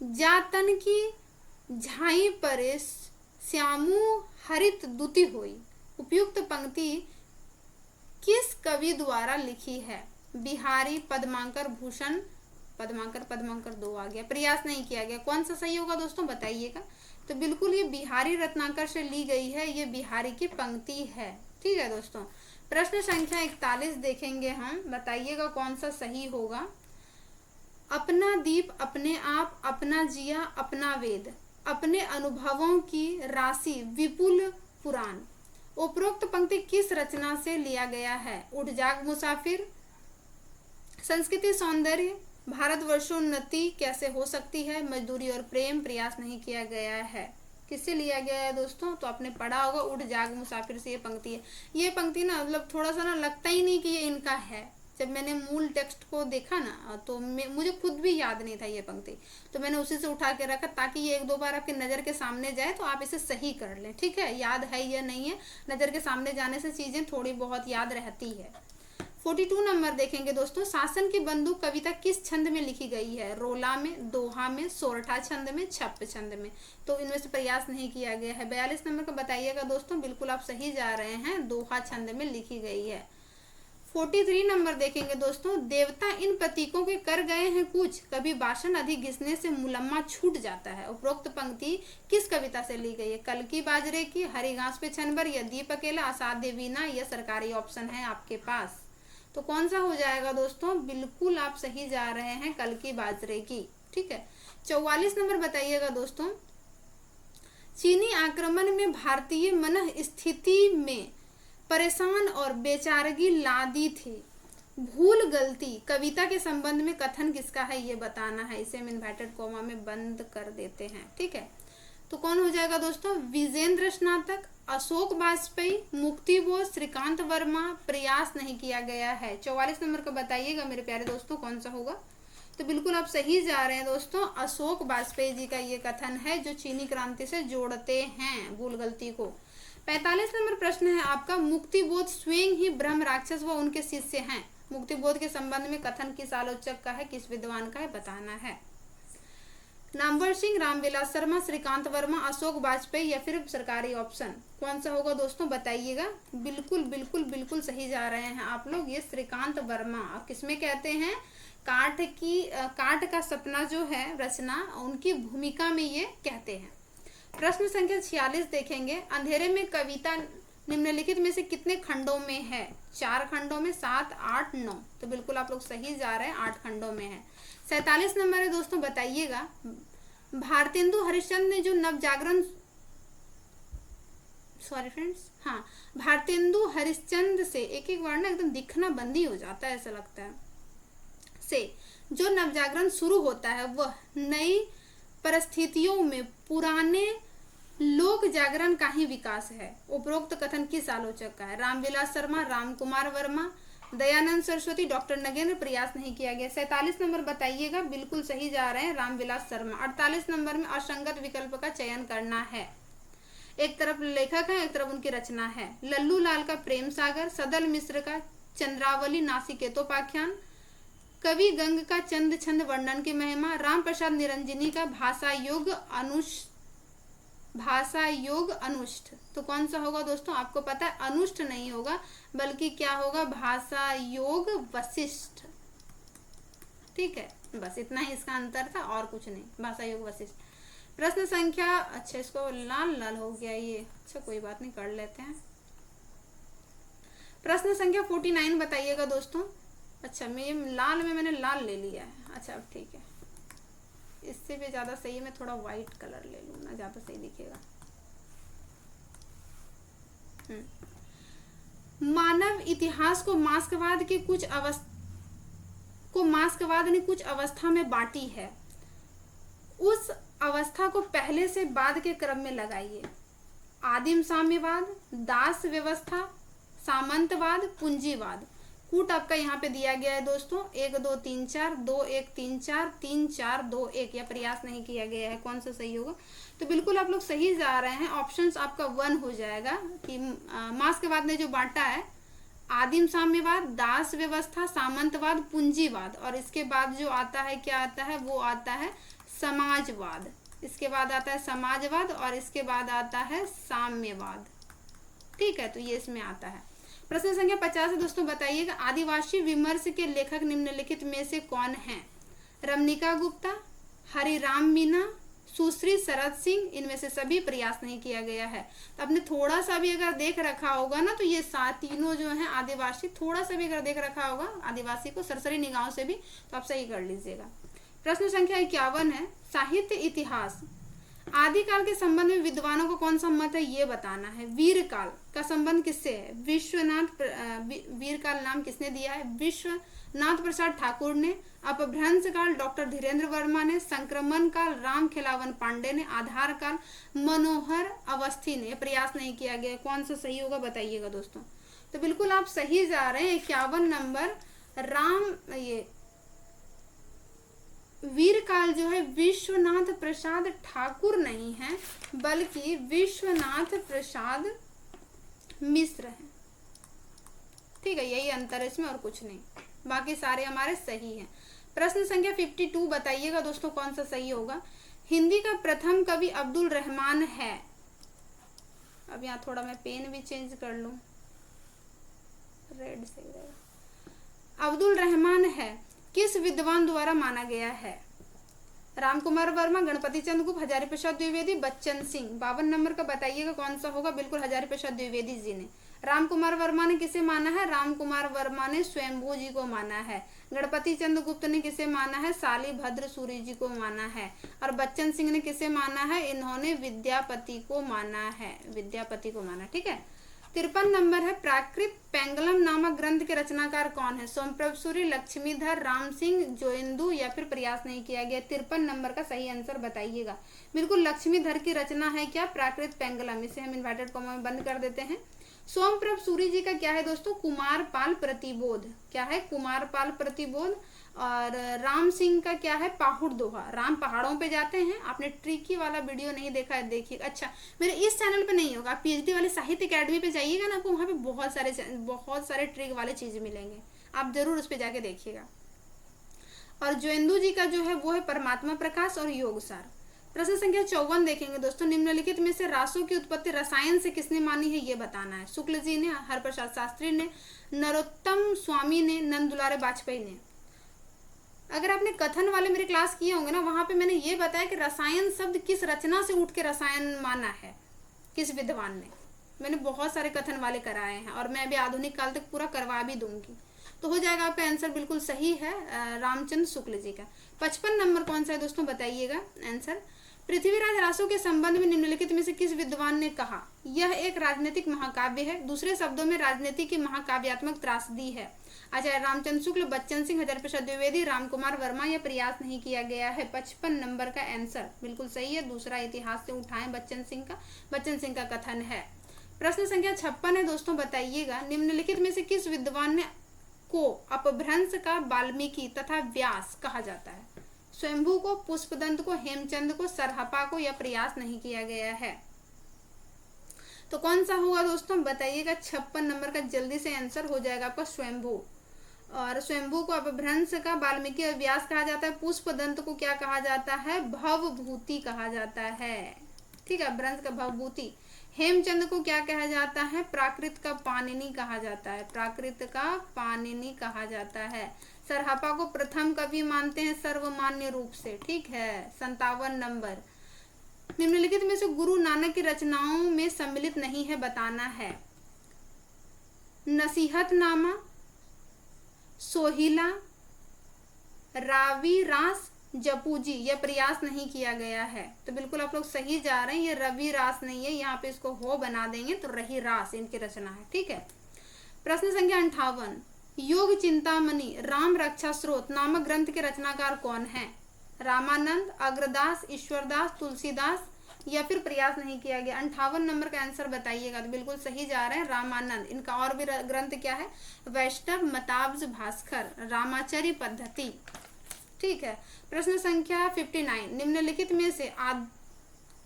जातन की झाई परे श्यामू हरित दुति होई। उपयुक्त पंक्ति किस कवि द्वारा लिखी है? बिहारी, पद्माकर, भूषण, पद्माकर 2 आ गया, प्रयास नहीं किया गया, कौन सा सही होगा दोस्तों बताइएगा? तो बिल्कुल ये बिहारी रत्नाकर से ली गई है, ये बिहारी की पंक्ति है। ठीक है दोस्तों, प्रश्न संख्या 41 देखेंगे हम, बताइएगा कौन सा सही होगा? अपना दीप अपने आप, अपना जिया अपना वेद, अपने अनुभवों की राशि विपुल पुराण। उपरोक्त पंक्ति किस रचना से लिया गया है? उठ जाग मुसाफिर, संस्कृति सौंदर्य, भारतवर्षोन्नति कैसे हो सकती है, मजदूरी और प्रेम, प्रयास नहीं किया गया है। किससे लिया गया है दोस्तों? तो आपने पढ़ा होगा, उठ जाग मुसाफिर से ये पंक्ति है। ये पंक्ति ना मतलब थोड़ा सा ना लगता ही नहीं कि ये इनका है, जब मैंने मूल टेक्स्ट को देखा ना तो मुझे खुद भी याद नहीं था ये पंक्ति, तो मैंने उसी से उठा के रखा ताकि ये एक दो बार आपकी नज़र के सामने जाए तो आप इसे सही कर लें। ठीक है, याद है या नहीं है, नज़र के सामने जाने से चीज़ें थोड़ी बहुत याद रहती है। 42 नंबर देखेंगे दोस्तों, शासन की बंदूक कविता किस छंद में लिखी गई है? रोला में, दोहा में, सोरठा छंद में, छप्प छंद में। तो इनमें से प्रयास नहीं किया गया है। 42 नंबर का बताइएगा दोस्तों, बिल्कुल आप सही जा रहे हैं, दोहा छंद में लिखी गई है। 43 नंबर देखेंगे दोस्तों, देवता इन प्रतीकों के कर गए हैं कुछ, कभी बासन अधिक घिसने से मुलम्मा छूट जाता है। उपरोक्त पंक्ति किस कविता से ली गई है? कलकी बाजरे की, हरी घास पे छनबर, या दीप अकेला, असाध्य वीणा, या सरकारी ऑप्शन है आपके पास। तो कौन सा हो जाएगा दोस्तों? बिल्कुल आप सही जा रहे हैं, कलकी बाजरे की। ठीक है, 44 नंबर बताइएगा दोस्तों, चीनी आक्रमण में भारतीय मन स्थिति में परेशान और बेचारगी लादी थी। भूल गलती कविता के संबंध में कथन किसका है ये बताना है। इसे हम इन्वर्टेड कॉमा में बंद कर देते हैं। ठीक है, तो कौन हो जाएगा दोस्तों? विजेंद्र स्नातक, अशोक वाजपेयी, मुक्तिबोध, श्रीकांत वर्मा। प्रयास नहीं किया गया है। 44 नंबर का बताइएगा मेरे प्यारे दोस्तों, कौन सा होगा? तो बिल्कुल आप सही जा रहे हैं दोस्तों, अशोक वाजपेयी जी का ये कथन है जो चीनी क्रांति से जोड़ते हैं भूल गलती को। 45 नंबर प्रश्न है आपका, मुक्तिबोध स्वयं ही ब्रह्म राक्षस व उनके शिष्य हैं। मुक्तिबोध के संबंध में कथन किस आलोचक का है, किस विद्वान का है, बताना है। नामवर सिंह, रामविलास शर्मा, श्रीकांत वर्मा, अशोक वाजपेयी, या फिर सरकारी ऑप्शन, कौन सा होगा दोस्तों बताइएगा। बिल्कुल बिल्कुल बिल्कुल सही जा रहे हैं आप लोग, ये श्रीकांत वर्मा। किसमें कहते हैं? काट का सपना जो है रचना, उनकी भूमिका में ये कहते हैं। प्रश्न संख्या 46 देखेंगे, अंधेरे में कविता निम्नलिखित में से कितने खंडों में है? 4 खंडों में, 7, 8, 9। तो बिल्कुल आप लोग सही जा रहे हैं, 8 खंडों में है। 47 नंबर है दोस्तों, बताइएगा, भारतेंदु हरिश्चंद्र ने जो नवजागरण, सॉरी फ्रेंड्स, हाँ, भारतेंदु हरिश्चंद्र से, एक बार ना एकदम दिखना बंद ही हो जाता है ऐसा लगता है, से जो नवजागरण शुरू होता है वह नई परिस्थितियों में पुराने लोक जागरण का ही विकास है। उपरोक्त कथन किस आलोचक का है? रामविलास शर्मा, रामकुमार वर्मा, दयानंद सरस्वती, डॉक्टर नगेंद्र। प्रयास नहीं किया गया। 47 नंबर बताइएगा, बिल्कुल सही जा रहे हैं, रामविलास शर्मा। 48 नंबर में असंगत विकल्प का चयन करना है। एक तरफ लेखक है, एक तरफ उनकी रचना है। लल्लू लाल का प्रेम सागर, सदल मिश्र का चंद्रावली नासिकेतोपाख्यान, कवि गंग का चंद छंद वर्णन की महिमा, राम प्रसाद निरंजनी का भाषा योग अनुष्ठ। तो कौन सा होगा दोस्तों? आपको पता है अनुष्ठ नहीं होगा, बल्कि क्या होगा? भाषा योग वशिष्ठ। ठीक है, बस इतना ही इसका अंतर था और कुछ नहीं, भाषा योग वशिष्ठ। प्रश्न संख्या, अच्छा इसको लाल लाल हो गया ये, अच्छा कोई बात नहीं, कर लेते हैं। प्रश्न संख्या 49 बताइएगा दोस्तों। अच्छा लाल में मैंने लाल ले लिया है, अच्छा अब ठीक है, इससे भी ज्यादा सही है मैं थोड़ा व्हाइट कलर ले लूँ ना, ज्यादा सही दिखेगा। मानव इतिहास को मार्क्सवाद ने कुछ अवस्था में बांटी है। उस अवस्था को पहले से बाद के क्रम में लगाइए। आदिम साम्यवाद, दास व्यवस्था, सामंतवाद, पूंजीवाद। कूट आपका यहाँ पे दिया गया है दोस्तों, 1 2 3 4, 2 1 3 4, 3 4 2 1, या प्रयास नहीं किया गया है, कौन सा सही होगा? तो बिल्कुल आप लोग सही जा रहे हैं, ऑप्शंस आपका 1 हो जाएगा कि मार्क्सवाद ने जो बांटा है आदिम साम्यवाद, दास व्यवस्था, सामंतवाद, पूंजीवाद, और इसके बाद जो आता है क्या आता है? वो आता है समाजवाद। इसके बाद आता है समाजवाद और इसके बाद आता है साम्यवाद। ठीक है, तो ये इसमें आता है। प्रश्न संख्या 50 है दोस्तों, बताइएगा, आदिवासी विमर्श के लेखक निम्नलिखित में से कौन हैं? रमनिका गुप्ता, हरिराम मीना, सुश्री शरद सिंह। इनमें से सभी प्रयास नहीं किया गया है। तो आपने थोड़ा सा भी अगर देख रखा होगा ना, तो ये तीनों जो हैं आदिवासी, थोड़ा सा भी अगर देख रखा होगा आदिवासी को सरसरी निगाहों से भी, तो आप सही कर लीजिएगा। प्रश्न संख्या 51 है, साहित्य इतिहास आदिकाल के संबंध में विद्वानों को कौन सा मत है ये बताना है। वीरकाल का संबंध किससे है? वीरकाल नाम किसने दिया है? विश्वनाथ प्रसाद ठाकुर ने। अपभ्रंश काल डॉक्टर धीरेन्द्र वर्मा ने। संक्रमण काल राम खिलावन पांडे ने। आधार काल मनोहर अवस्थी ने। प्रयास नहीं किया गया, कौन सा सही होगा बताइएगा दोस्तों। तो बिल्कुल आप सही जा रहे हैं, 51 नंबर राम ये वीरकाल जो है विश्वनाथ प्रसाद ठाकुर नहीं है, बल्कि विश्वनाथ प्रसाद मिश्र है। ठीक है, यही अंतर है इसमें और कुछ नहीं, बाकी सारे हमारे सही हैं। प्रश्न संख्या 52 बताइएगा दोस्तों कौन सा सही होगा। हिंदी का प्रथम कवि अब्दुल रहमान है। अब यहाँ थोड़ा मैं पेन भी चेंज कर लूं, रेड सही रहेगा। अब्दुल रहमान है किस विद्वान द्वारा माना गया है। रामकुमार वर्मा, गणपति चंद्र गुप्त, हजारी प्रसाद द्विवेदी, बच्चन सिंह। 52 नंबर का बताइएगा कौन सा होगा। बिल्कुल हजारी प्रसाद द्विवेदी जी ने। रामकुमार वर्मा ने किसे माना है। रामकुमार वर्मा ने स्वयंभू जी को माना है। गणपति चंद्र गुप्त ने किसे माना है। शालिभद्र सूरी जी को माना है। और बच्चन सिंह ने किसे माना है। इन्होंने विद्यापति को माना है, विद्यापति को माना। ठीक है। 53 नंबर है प्राकृत पेंगलम नामक ग्रंथ के रचनाकार कौन है। सोमप्रभ सूरी, लक्ष्मीधर, राम सिंह, जोइंदू या फिर प्रयास नहीं किया गया। 53 नंबर का सही आंसर बताइएगा। बिल्कुल लक्ष्मीधर की रचना है क्या, प्राकृत पेंगलम। इसे हम इन्वर्टेड कॉमा में बंद कर देते हैं। सोमप्रभ सूरी जी का क्या है दोस्तों, कुमारपाल प्रतिबोध। क्या है, कुमारपाल प्रतिबोध। और राम सिंह का क्या है, पाहुड़ दोहा। राम पहाड़ों पे जाते हैं। आपने ट्रिकी वाला वीडियो नहीं देखा है, देखिए। अच्छा, मेरे इस चैनल पे नहीं होगा, आप पीएचडी वाले साहित्य अकेडमी पे जाइएगा ना, आपको वहाँ पे बहुत सारे ट्रिक वाले चीजें मिलेंगे, आप जरूर उस पे जाके देखिएगा। और जोइंदू जी का जो है वो है परमात्मा प्रकाश और योगसार। प्रश्न संख्या 54 देखेंगे दोस्तों। निम्नलिखित में से रासों की उत्पत्ति रसायन से किसने मानी है, ये बताना है। शुक्ल जी ने, हरप्रसाद शास्त्री ने, नरोत्तम स्वामी ने, नंद दुलारे वाजपेयी ने। अगर आपने कथन वाले मेरे क्लास किए होंगे ना, वहां पे मैंने ये बताया कि रसायन शब्द किस रचना से उठ के रसायन माना है, किस विद्वान ने। मैंने बहुत सारे कथन वाले कराए हैं और मैं अभी आधुनिक काल तक पूरा करवा भी दूंगी। तो हो जाएगा आपका आंसर बिल्कुल सही है, रामचंद्र शुक्ल जी का। 55 नंबर कौन सा है दोस्तों, बताइएगा आंसर। पृथ्वीराज रासो के संबंध में निम्नलिखित में से किस विद्वान ने कहा, यह एक राजनीतिक महाकाव्य है। दूसरे शब्दों में राजनीति की महाकाव्यात्मक त्रासदी है। अच्छा, रामचंद्र शुक्ल, बच्चन सिंह, हजारी प्रसाद द्विवेदी, रामकुमार वर्मा या प्रयास नहीं किया गया है। 55 नंबर का आंसर बिल्कुल सही है। दूसरा इतिहास से उठाएं बच्चन सिंह का कथन है। प्रश्न संख्या 56 है दोस्तों, बताइएगा निम्नलिखित में से किस विद्वान ने को अपभ्रंश का वाल्मीकि तथा व्यास कहा जाता है। स्वयंभू को, पुष्पदंत को, हेमचंद को, सरहपा को या प्रयास नहीं किया गया है। तो कौन सा होगा दोस्तों, बताइएगा। 56 नंबर का जल्दी से आंसर हो जाएगा आपका स्वयंभू। और स्वयंभू को अपभ्रंश का वाल्मीकि और व्यास कहा जाता है। पुष्पदंत को क्या कहा जाता है, भवभूति कहा जाता है। ठीक है, अपभ्रंश का भवभूति। हेमचंद को क्या कहा जाता है, प्राकृत का पाणिनि कहा जाता है। प्राकृत का पाणिनि कहा जाता है। सरहपा को प्रथम कवि मानते हैं सर्वमान्य रूप से। ठीक है, 57 नंबर। निम्नलिखित में से गुरु नानक की रचनाओं में सम्मिलित नहीं है, बताना है। नसीहतनामा, सोहिला, रावी रास, जपूजी या प्रयास नहीं किया गया है। तो बिल्कुल आप लोग सही जा रहे हैं, ये रवि रास नहीं है, यहाँ पे इसको हो बना देंगे तो रही रास इनकी रचना है। ठीक है। प्रश्न संख्या 58, योग चिंतामणि राम रक्षा स्रोत नामक ग्रंथ के रचनाकार कौन है। रामानंद, अग्रदास, ईश्वरदास, तुलसीदास या फिर प्रयास नहीं किया गया। 58 नंबर का आंसर बताइएगा। तो बिल्कुल सही जा रहे हैं, रामानंद। इनका और भी ग्रंथ क्या है, वैष्णव मताब्ज भास्कर, रामाचार्य पद्धति। ठीक है। प्रश्न संख्या 59, निम्नलिखित में से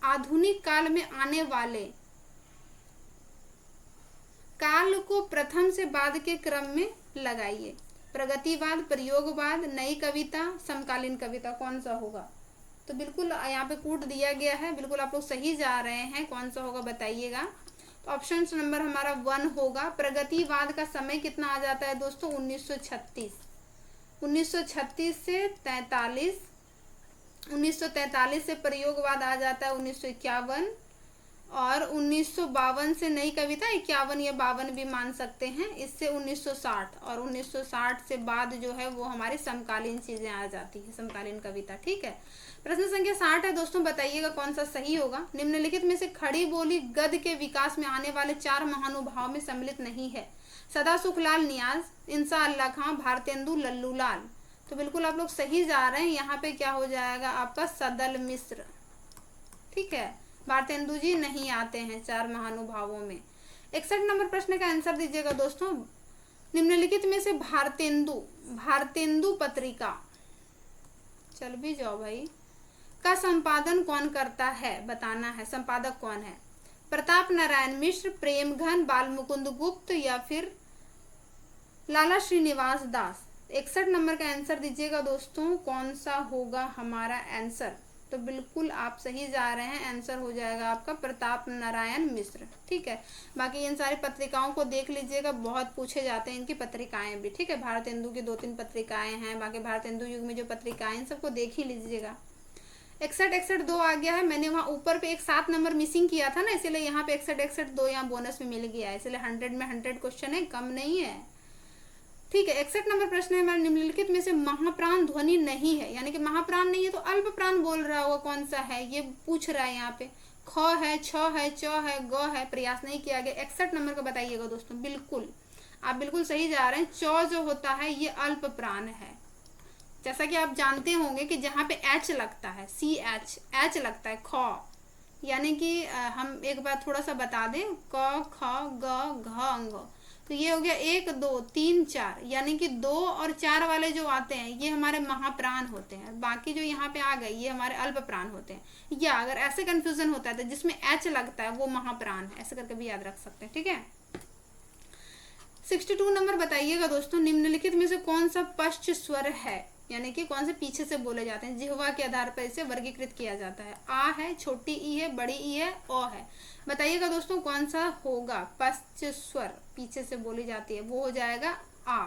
आधुनिक काल में आने वाले काल को प्रथम से बाद के क्रम में लगाइए। प्रगतिवाद, प्रयोगवाद, नई कविता, समकालीन कविता, कौन सा होगा। तो बिल्कुल यहाँ पे कूट दिया गया है, बिल्कुल आप लोग सही जा रहे हैं। कौन सा होगा बताइएगा। तो ऑप्शन नंबर हमारा 1 होगा। प्रगतिवाद का समय कितना आ जाता है दोस्तों, 1936। 1936 से 43, 1943 से प्रयोगवाद आ जाता है 1951, और 1952 से नई कविता 51 या 52 भी मान सकते हैं, इससे 1960, और 1960 से बाद जो है वो हमारी समकालीन चीजें आ जाती है, समकालीन कविता। ठीक है। प्रश्न संख्या 60 है दोस्तों, बताइएगा कौन सा सही होगा। निम्नलिखित में से खड़ी बोली गद्य के विकास में आने वाले 4 महानुभाव में सम्मिलित नहीं है। सदा सुखलाल नियाज, इंसा अल्लाह खां, भारतेंदु, लल्लू लाल। तो बिल्कुल आप लोग सही जा रहे हैं। यहाँ पे क्या हो जाएगा आपका, सदल मिश्र। ठीक है, भारतेंदु जी नहीं आते हैं 4 महानुभावों में। 61 नंबर प्रश्न का आंसर दीजिएगा दोस्तों। निम्नलिखित में से भारतेंदु पत्रिका, चल भी जाओ भाई, का संपादन कौन करता है, बताना है संपादक कौन है। प्रताप नारायण मिश्र, प्रेमघन, बाल मुकुंद गुप्त या फिर लाला श्रीनिवास दास। 61 नंबर का आंसर दीजिएगा दोस्तों, कौन सा होगा हमारा आंसर। तो बिल्कुल आप सही जा रहे हैं, आंसर हो जाएगा आपका प्रताप नारायण मिश्र। ठीक है, बाकी इन सारी पत्रिकाओं को देख लीजिएगा, बहुत पूछे जाते हैं इनकी पत्रिकाएं भी। ठीक है, भारतेंदु की 2-3 पत्रिकाएं हैं, बाकी भारतेंदु युग में जो पत्रिकाएं सबको देख ही लीजिएगा। 61-61-2 आ गया है। मैंने वहाँ ऊपर पे एक 7 नंबर मिसिंग किया था ना, इसीलिए यहाँ पे 61-61-2 यहाँ बोनस में मिल गया है, इसलिए 100 में 100 क्वेश्चन है, कम नहीं है। ठीक है, 61 नंबर प्रश्न है हमारे, निम्नलिखित में से महाप्राण ध्वनि नहीं है, यानी कि महाप्राण नहीं है तो अल्प प्राण बोल रहा होगा, कौन सा है ये पूछ रहा है यहाँ पे। ख है, छ है, च है, ग है, प्रयास नहीं किया गया। 61 नंबर का बताइएगा दोस्तों, बिल्कुल आप बिल्कुल सही जा रहे हैं। च जो होता है ये अल्प प्राण है, जैसा कि आप जानते होंगे कि जहाँ पे एच लगता है, एच लगता है ख, यानी कि हम एक बार थोड़ा सा बता दें, क ख ग घ अंग, तो ये हो गया 1 2 3 4, यानी कि 2 और 4 वाले जो आते हैं ये हमारे महाप्राण होते हैं, बाकी जो यहाँ पे आ गए ये हमारे अल्प प्राण होते हैं। या अगर ऐसे कंफ्यूजन होता है तो जिसमें एच लगता है वो महाप्राण है, ऐसे करके भी याद रख सकते हैं। ठीक है, 62 नंबर बताइएगा दोस्तों, निम्नलिखित में से कौन सा पश्च स्वर है, यानी कि कौन से पीछे से बोले जाते हैं, जिह्वा के आधार पर इसे वर्गीकृत किया जाता है। आ है, छोटी ई है, बड़ी ई है, ओ है, बताइएगा दोस्तों कौन सा होगा पश्च स्वर पीछे से बोली जाती है, वो हो जाएगा आ।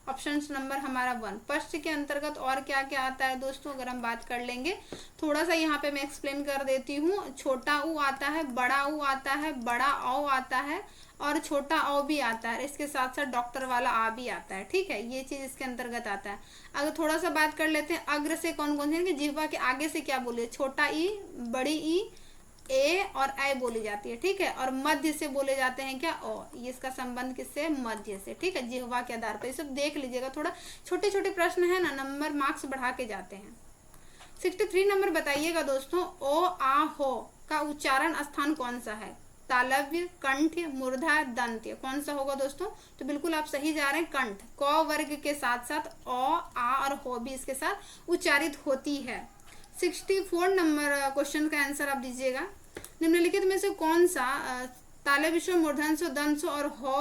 ऑप्शन नंबर हमारा 1। पश्च के अंतर्गत और क्या क्या आता है दोस्तों, अगर हम बात कर लेंगे थोड़ा सा यहाँ पे मैं एक्सप्लेन कर देती हूँ। छोटा ऊ आता है, बड़ा ऊ आता है, बड़ा औ आता है और छोटा औ भी आता है, इसके साथ साथ डॉक्टर वाला आ भी आता है। ठीक है, ये चीज इसके अंतर्गत आता है। अगर थोड़ा सा बात कर लेते हैं अग्र से कौन कौन से, जिह्वा के आगे से क्या बोले, छोटा ई, बड़ी ई, ए और ए बोली जाती है। ठीक है, और मध्य से बोले जाते हैं क्या, ओ। ये इसका संबंध किससे, मध्य से। ठीक है, जिह्वा के आधार पर ये सब देख लीजिएगा, थोड़ा छोटे छोटे प्रश्न है ना, नंबर मार्क्स बढ़ा के जाते हैं। 63 नंबर बताइएगा दोस्तों, ओ आ हो का उच्चारण स्थान कौन सा है, तालव्य, कंठ, मूर्धा, दंत्य, कौन सा होगा दोस्तों। तो बिल्कुल आप सही जा रहे हैं, कंठ। क वर्ग के साथ साथ ओ, आ और हो भी इसके साथ उच्चारित होती है। 64 नंबर क्वेश्चन का आंसर आप दीजिएगा, निम्नलिखित में से कौन सा तालव्य, मूर्धन्य, दंत्य और हो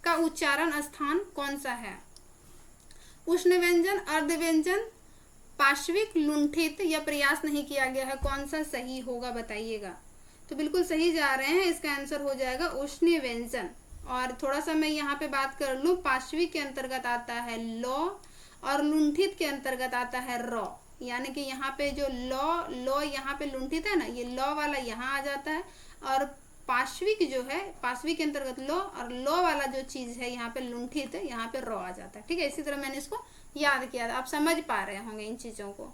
का उच्चारण स्थान कौन सा है। उष्ण व्यंजन, अर्ध व्यंजन, पार्श्विक, लुंठित या प्रयास नहीं किया गया है, कौन सा सही होगा बताइएगा। तो बिल्कुल सही जा रहे हैं, इसका आंसर हो जाएगा उष्ण व्यंजन। और थोड़ा सा मैं यहाँ पे बात कर लूँ, पार्श्विक के अंतर्गत आता है लो और लुंठित के अंतर्गत आता है रो, यानी कि यहाँ पे जो लो यहाँ पे लुंठित है ना, ये लो वाला यहाँ आ जाता है, और पार्श्विक जो है, पार्श्विक के अंतर्गत लो और लो वाला जो चीज है यहाँ पे लुंठित है, यहाँ पे रो आ जाता है। ठीक है, इसी तरह मैंने इसको याद किया था, आप समझ पा रहे होंगे इन चीजों को।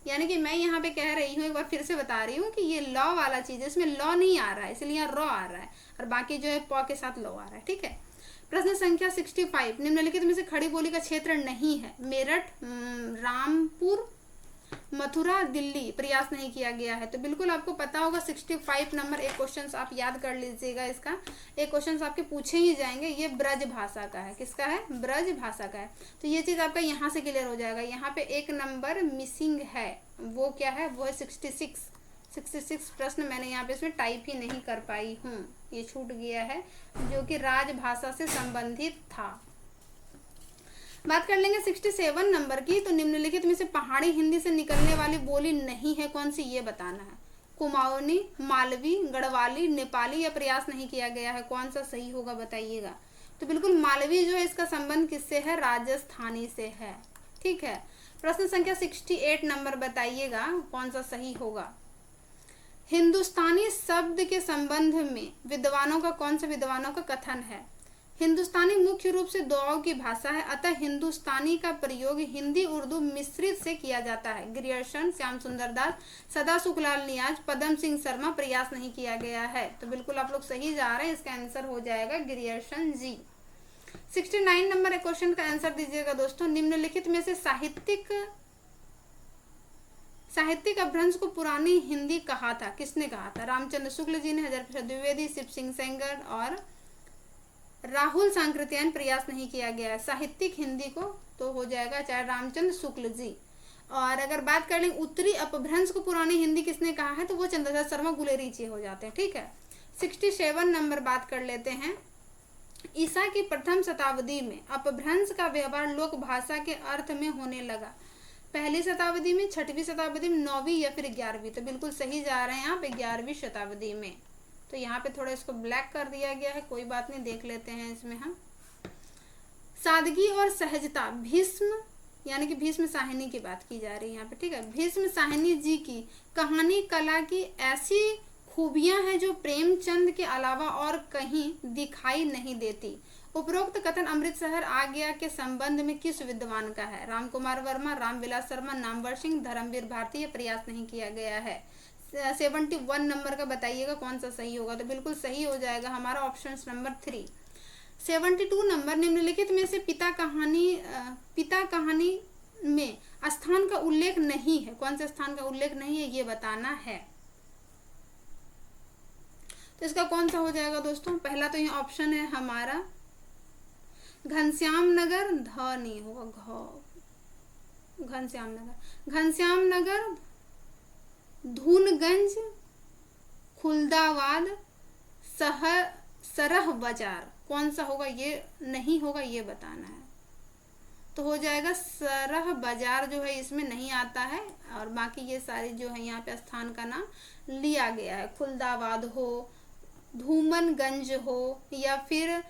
यानी कि मैं यहाँ पे कह रही हूँ, एक बार फिर से बता रही हूँ कि ये लॉ वाला चीज है, इसमें लॉ नहीं आ रहा है, इसलिए यहाँ रो आ रहा है, और बाकी जो है प के साथ लो आ रहा है। ठीक है, प्रश्न संख्या 65, निम्नलिखित में से खड़ी बोली का क्षेत्र नहीं है, मेरठ, रामपुर, मथुरा, दिल्ली, प्रयास नहीं किया गया है। तो बिल्कुल आपको पता होगा 65 नंबर एक क्वेश्चन आप याद कर लीजिएगा, इसका एक क्वेश्चन आपके पूछे ही जाएंगे। ये ब्रज भाषा का है, किसका है, ब्रज भाषा का है। तो ये चीज आपका यहाँ से क्लियर हो जाएगा। यहाँ पे एक नंबर मिसिंग है, वो क्या है, वो है 66 प्रश्न मैंने यहाँ पे इसमें टाइप ही नहीं कर पाई हूँ, ये छूट गया है, जो कि राजभाषा से संबंधित था। बात कर लेंगे 67 नंबर की, तो निम्नलिखित में से पहाड़ी हिंदी से निकलने वाली बोली नहीं है कौन सी, ये बताना है। कुमाऊनी, मालवी, गढ़वाली, नेपाली या प्रयास नहीं किया गया है, कौन सा सही होगा बताइएगा। तो बिल्कुल मालवी जो है इसका संबंध किससे है, राजस्थानी से है। ठीक है, प्रश्न संख्या 68 नंबर बताइएगा कौन सा सही होगा। हिंदुस्तानी शब्द के संबंध में विद्वानों का कौन सा विद्वानों का कथन है। हिंदुस्तानी मुख्य रूप से दुआओं की भाषा है, अतः हिंदुस्तानी का प्रयोग हिंदी उर्दू मिश्रित से किया जाता है। ग्रियर्सन, श्याम सुंदर दास, सदा सुखलाल नियाज, पदम सिंह शर्मा, प्रयास नहीं किया गया है। तो बिल्कुल आप लोग सही जा रहे हैं, इसका आंसर हो जाएगा ग्रियर्सन जी। 69 नंबर क्वेश्चन का आंसर दीजिएगा दोस्तों, निम्नलिखित में से साहित्यिक अपभ्रंश को पुरानी हिंदी कहा था, किसने कहा था। रामचंद्र शुक्ल जी ने, हजारी प्रसाद द्विवेदी, शिव सिंह सेंगर और राहुल सांकृत्यायन प्रयास नहीं किया गया है। साहित्यिक हिंदी को तो हो जाएगा आचार्य रामचंद्र शुक्ल जी। और अगर बात कर लें उत्तरी अपभ्रंश को पुरानी हिंदी किसने कहा है, तो वो चंद्रशेखर शर्मा गुलेरी जी हो जाते हैं। ठीक है, 67 नंबर बात कर लेते हैं। ईसा की प्रथम शताब्दी में अपभ्रंश का व्यवहार लोक भाषा के अर्थ में होने लगा। पहली शताब्दी में, छठवीं शताब्दी में, 9वीं या फिर 11वीं? तो बिल्कुल सही जा रहे हैं आप, 11वीं शताब्दी में। तो यहाँ पे थोड़ा इसको ब्लैक कर दिया गया है, कोई बात नहीं, देख लेते हैं इसमें हम। सादगी और सहजता, भीष्म यानी कि भीष्म साहिनी की बात की जा रही है यहाँ पे। ठीक है, भीष्म साहिनी जी की कहानी कला की ऐसी खूबियां हैं जो प्रेमचंद के अलावा और कहीं दिखाई नहीं देती। उपरोक्त कथन अमृतसर आ गया के संबंध में किस विद्वान का है? राम कुमार वर्मा, रामविलास शर्मा, नामवर सिंह, धर्मवीर भारती। ये प्रयास नहीं किया गया है। 71 नंबर का बताइएगा कौन सा सही होगा, तो बिल्कुल सही हो जाएगा हमारा ऑप्शन नंबर 3। 72 नंबर, निम्नलिखित में से पिता कहानी में स्थान का उल्लेख नहीं है, कौन से स्थान का उल्लेख नहीं है ये बताना है। तो इसका कौन सा हो जाएगा दोस्तों? पहला तो ये ऑप्शन है हमारा घनश्याम नगर, ध नहीं होगा, घनश्याम नगर, घनश्याम नगर, धूनगंज, खुलदाबाद, सरह बाजार। कौन सा होगा? ये नहीं होगा, ये बताना है। तो हो जाएगा सरह बाजार जो है इसमें नहीं आता है, और बाकी ये सारी जो है यहाँ पे स्थान का नाम लिया गया है। खुलदाबाद हो, धूमनगंज हो या फिर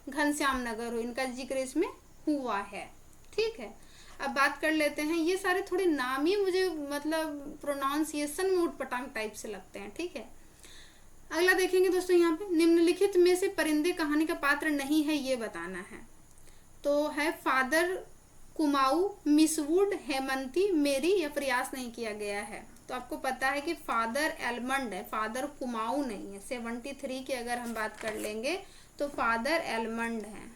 घनश्याम नगर हो, इनका जिक्र इसमें हुआ है। ठीक है, अब बात कर लेते हैं, ये सारे थोड़े नाम ही मुझे मतलब प्रोनाउंसिएशन में उटपटांग टाइप से लगते हैं। ठीक है, अगला देखेंगे दोस्तों, यहाँ पे निम्नलिखित में से परिंदे कहानी का पात्र नहीं है, ये बताना है। तो है फादर कुमाऊ, मिसवुड, हेमंती, मेरी। या प्रयास नहीं किया गया है। तो आपको पता है कि फादर एलमंड है, फादर कुमाऊ नहीं है। 73 की अगर हम बात कर लेंगे तो फादर एलमंड है,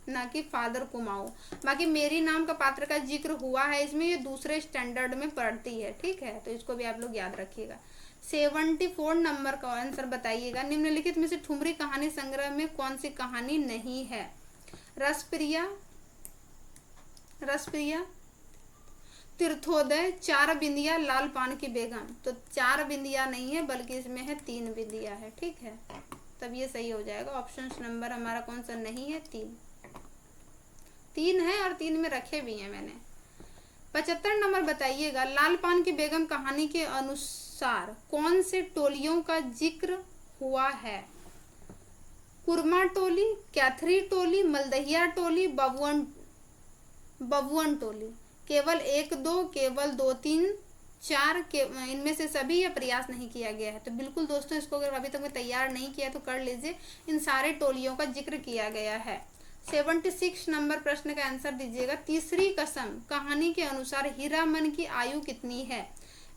ना कि फादर कुमाऊ। बाकी मेरी नाम का पात्र का जिक्र हुआ है इसमें, ये दूसरे स्टैंडर्ड में पढ़ती है। ठीक है, तो इसको भी आप लोग याद रखिएगा। 74 नंबर का आंसर बताइएगा, निम्नलिखित में से ठुमरी कहानी संग्रह में कौन सी कहानी नहीं है? रसप्रिया, तीर्थोदय, चार बिंदिया, लाल पान की बेगम। तो 4 बिंदिया नहीं है, बल्कि इसमें है 3 बिंदिया है। ठीक है, तब ये सही हो जाएगा। ऑप्शन नंबर हमारा कौन सा नहीं है? 3 है, और 3 में रखे भी हैं मैंने। 75 नंबर बताइएगा, लाल पान की बेगम कहानी के अनुसार कौन से टोलियों का जिक्र हुआ है? कुरमा टोली, कैथरी टोली, मलदहिया टोली, बबुअन टोली। केवल 1, 2, केवल 2, 3, 4 के इनमें से सभी या प्रयास नहीं किया गया है? तो बिल्कुल दोस्तों, इसको अगर अभी तक तैयार नहीं किया तो कर लीजिए, इन सारे टोलियों का जिक्र किया गया है। 76 नंबर प्रश्न का आंसर दीजिएगा, तीसरी कसम कहानी के अनुसार हीरामन की आयु कितनी है?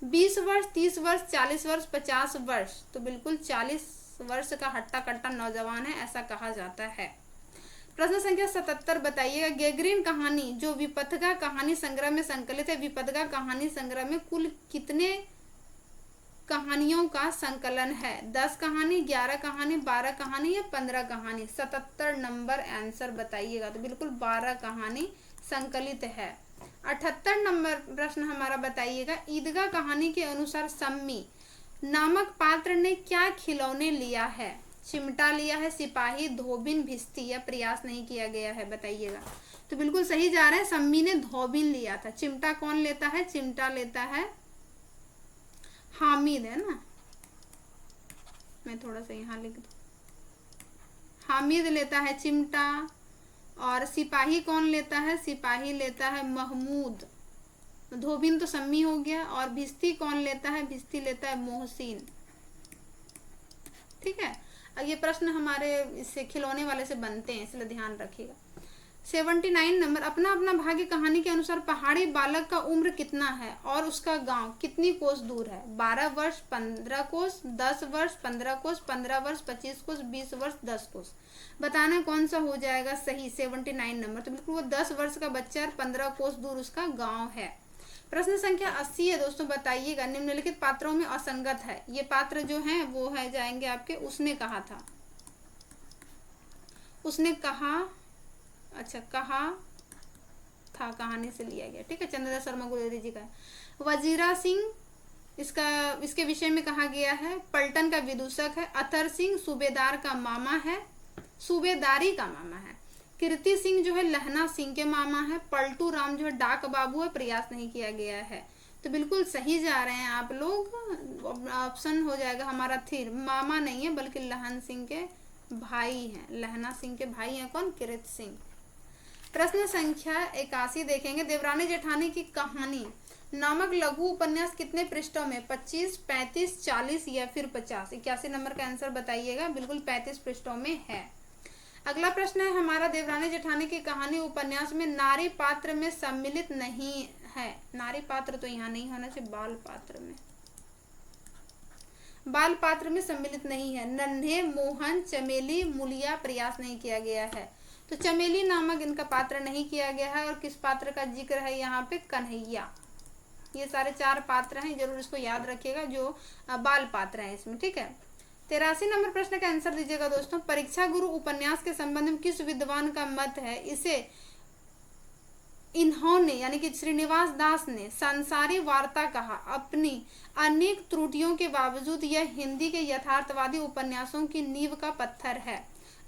20 वर्ष, 30 वर्ष, 40 वर्ष, 50 वर्ष। तो बिल्कुल 40 वर्ष का हट्टा कट्टा नौजवान है, ऐसा कहा जाता है। प्रश्न संख्या 77 बताइएगा, गैगरीन कहानी जो विपथगा कहानी संग्रह में संकलित है, विपथगा कहानी संग्रह में कुल कितने कहानियों का संकलन है? 10 कहानी, 11 कहानी, 12 कहानी या 15 कहानी? 77 नंबर आंसर बताइएगा। तो बिल्कुल 12 कहानी संकलित है। 78 नंबर प्रश्न हमारा बताइएगा, ईदगाह कहानी के अनुसार सम्मी नामक पात्र ने क्या खिलौने लिया है? चिमटा लिया है, सिपाही, धोबिन, भिस्ती। या प्रयास नहीं किया गया है? बताइएगा। तो बिल्कुल सही जा रहे हैं, सम्मी ने धोबिन लिया था। चिमटा कौन लेता है? चिमटा लेता है हामिद, है ना, मैं थोड़ा सा यहाँ लिख दूं, हामिद लेता है चिमटा। और सिपाही कौन लेता है? सिपाही लेता है महमूद। धोबिन तो सम्मी हो गया। और भिस्ती कौन लेता है? भिस्ती लेता है मोहसिन। ठीक है, अब ये प्रश्न हमारे इससे खिलौने वाले से बनते हैं, इसलिए ध्यान रखिएगा। 79 नंबर, अपना अपना भाग्य कहानी के अनुसार पहाड़ी बालक का उम्र कितना है और उसका गांव कितनी कोस दूर है? 12 वर्ष, 15 कोस, 10 वर्ष, 15 कोस, 15 वर्ष, 25 कोस, 20 वर्ष, 10 कोस। बताना कौन सा हो जाएगा सही? 79 नंबर। तो बिल्कुल वो 10 वर्ष का बच्चा और 15 कोस दूर उसका गाँव है। प्रश्न संख्या 80 है दोस्तों, बताइएगा, निम्नलिखित पात्रों में असंगत है। ये पात्र जो है वो है जाएंगे आपके उसने कहा था। उसने कहा, अच्छा कहा था कहानी से लिया गया, ठीक है, चंद्रदास शर्मा गुलेरी जी का है। वजीरा सिंह, इसके विषय में कहा गया है, पलटन का विदूषक है। अतर सिंह सूबेदार का मामा है, सूबेदारी का मामा है। कीर्ति सिंह जो है लहना सिंह के मामा है। पलटू राम जो है डाक बाबू है, प्रयास नहीं किया गया है। तो बिल्कुल सही जा रहे हैं आप लोग। ऑप्शन हो जाएगा हमारा थी, मामा नहीं है बल्कि लहन सिंह के भाई हैं। लहना सिंह के भाई हैं कौन? कीर्ति सिंह। प्रश्न संख्या 81 देखेंगे। देवरानी जेठानी की कहानी नामक लघु उपन्यास कितने पृष्ठों में? 25, 35, 40 या फिर 50? 81 नंबर का आंसर बताइएगा। बिल्कुल 35 पृष्ठों में है। अगला प्रश्न है हमारा, देवरानी जेठानी की कहानी उपन्यास में नारी पात्र में सम्मिलित नहीं है। नारी पात्र तो यहाँ नहीं होना चाहिए, बाल पात्र में, बाल पात्र में सम्मिलित नहीं है। नन्हे, मोहन, चमेली, मुलिया, प्रयास नहीं किया गया है। तो चमेली नामक इनका पात्र नहीं किया गया है। और किस पात्र का जिक्र है यहाँ पे? कन्हैया। ये सारे 4 पात्र हैं, जरूर इसको याद रखिएगा, जो बाल पात्र हैं इसमें, ठीक है। 83 नंबर प्रश्न का आंसर दीजिएगा दोस्तों। परीक्षा गुरु उपन्यास के संबंध में किस विद्वान का मत है? इसे इन्होंने यानी कि श्रीनिवास दास ने संसारी वार्ता कहा। अपनी अनेक त्रुटियों के बावजूद यह हिंदी के यथार्थवादी उपन्यासों की नींव का पत्थर है।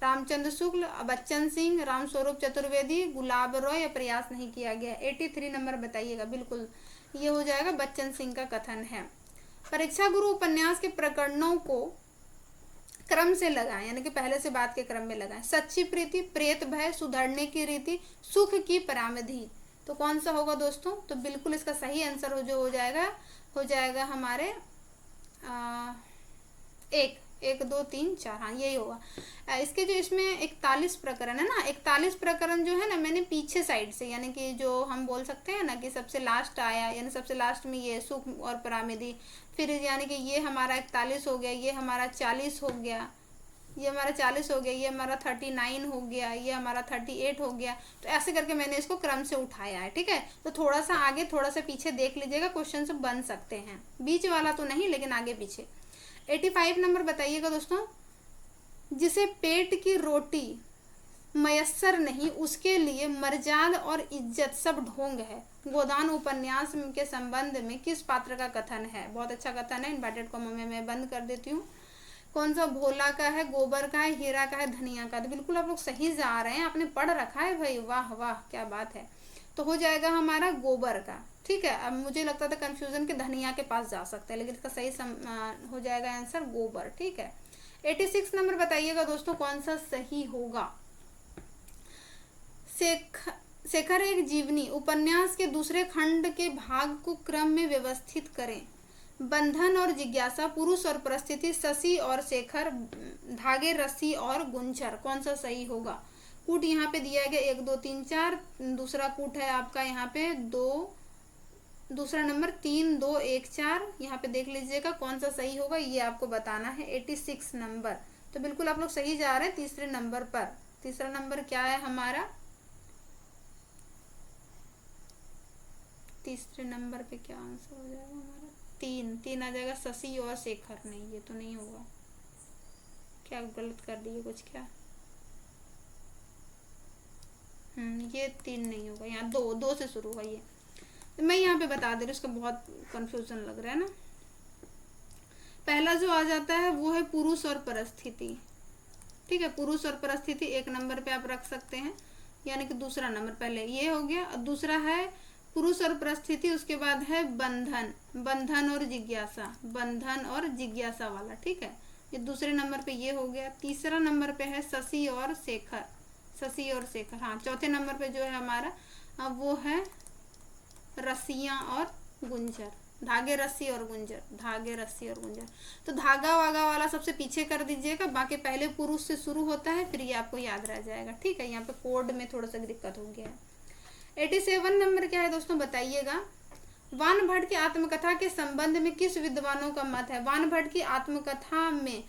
रामचंद्र शुक्ल, बच्चन सिंह, रामस्वरूप चतुर्वेदी, गुलाब रॉय, या प्रयास नहीं किया गया? 83 नंबर बताइएगा। बिल्कुल ये हो जाएगा, बच्चन सिंह का कथन है। परीक्षा गुरु उपन्यास के प्रकरणों को क्रम से लगाएं, यानी कि पहले से बात के क्रम में लगाएं। सच्ची प्रीति, प्रेत भय, सुधरने की रीति, सुख की परामधि। तो कौन सा होगा दोस्तों? तो बिल्कुल इसका सही आंसर हो जाएगा हमारे 1, 2, 3, 4, हाँ यही होगा। इसके जो इसमें 41 प्रकरण है ना, 41 प्रकरण जो है ना, मैंने पीछे साइड से, यानी कि जो हम बोल सकते हैं ना कि सबसे लास्ट आया, यानी सबसे लास्ट में ये सुख और परामिधि, फिर यानी कि ये हमारा 41 हो गया, ये हमारा 40 हो गया, ये हमारा 40 हो गया, ये हमारा 39 हो गया, ये हमारा 38 हो गया। तो ऐसे करके मैंने इसको क्रम से उठाया है, ठीक है। तो थोड़ा सा आगे थोड़ा सा पीछे देख लीजिएगा, क्वेश्चन बन सकते हैं, बीच वाला तो नहीं लेकिन आगे पीछे। 85 नंबर बताइएगा दोस्तों। जिसे पेट की रोटी मयस्सर नहीं, उसके लिए मर्जाद और इज्जत सब ढोंग है। गोदान उपन्यास के संबंध में किस पात्र का कथन है? बहुत अच्छा कथन है, इन्वर्टेड कॉमा में मैं बंद कर देती हूँ। कौन सा? भोला का है, गोबर का है, हीरा का है, धनिया का। तो बिल्कुल आप लोग सही जा रहे हैं, आपने पढ़ रखा है भाई, वाह वाह क्या बात है। तो हो जाएगा हमारा गोबर का, ठीक है। अब मुझे लगता था कंफ्यूजन के धनिया के पास जा सकते हैं, लेकिन इसका सही हो जाएगा आंसर गोबर, ठीक है। 86 नंबर बताइएगा दोस्तों, कौन सा सही होगा? शेखर एक जीवनी उपन्यास के दूसरे खंड के भाग को क्रम में व्यवस्थित करें। बंधन और जिज्ञासा, पुरुष और परिस्थिति, शशि और शेखर, धागे, रस्सी और गुंजर। कौन सा सही होगा? कूट यहाँ पे दिया गया 1, 2, 3, 4। दूसरा कूट है आपका यहाँ पे 2, दूसरा नंबर 3, 2, 1, 4। यहाँ पे देख लीजिएगा कौन सा सही होगा, ये आपको बताना है। 86 नंबर। तो बिल्कुल आप लोग सही जा रहे हैं तीसरे नंबर पर। तीसरा नंबर क्या है हमारा? तीसरे नंबर पे क्या आंसर हो जाएगा हमारा? 3 आ जाएगा। शशि और शेखर, नहीं ये तो नहीं होगा। क्या गलत कर दिए कुछ क्या? ये 3 नहीं होगा, यहाँ 2 से शुरू होगा ये। तो मैं यहाँ पे बता दे रही हूँ, उसका बहुत कंफ्यूजन लग रहा है ना। पहला जो आ जाता है वो है पुरुष और परिस्थिति, ठीक है। पुरुष और परिस्थिति 1 नंबर पे आप रख सकते हैं, यानी कि दूसरा नंबर। पहले ये हो गया, दूसरा है पुरुष और परिस्थिति, उसके बाद है बंधन और जिज्ञासा, बंधन और जिज्ञासा वाला, ठीक है। ये दूसरे नंबर पे ये हो गया। तीसरा नंबर पे है शशि और शेखर, हाँ। चौथे नंबर पे जो है हमारा वो है रस्सियां और गुंजर, धागे, रस्सी और गुंजर। तो धागा वागा वाला सबसे पीछे कर दीजिएगा, बाकी पहले पुरुष से शुरू होता है, फिर ये आपको याद रह जाएगा, ठीक है। यहाँ पे कोड में थोड़ा सा दिक्कत हो गया है। 87 नंबर क्या है दोस्तों बताइएगा। वान भट्ट की आत्मकथा के संबंध में किस विद्वानों का मत है? वान भट्ट की आत्मकथा में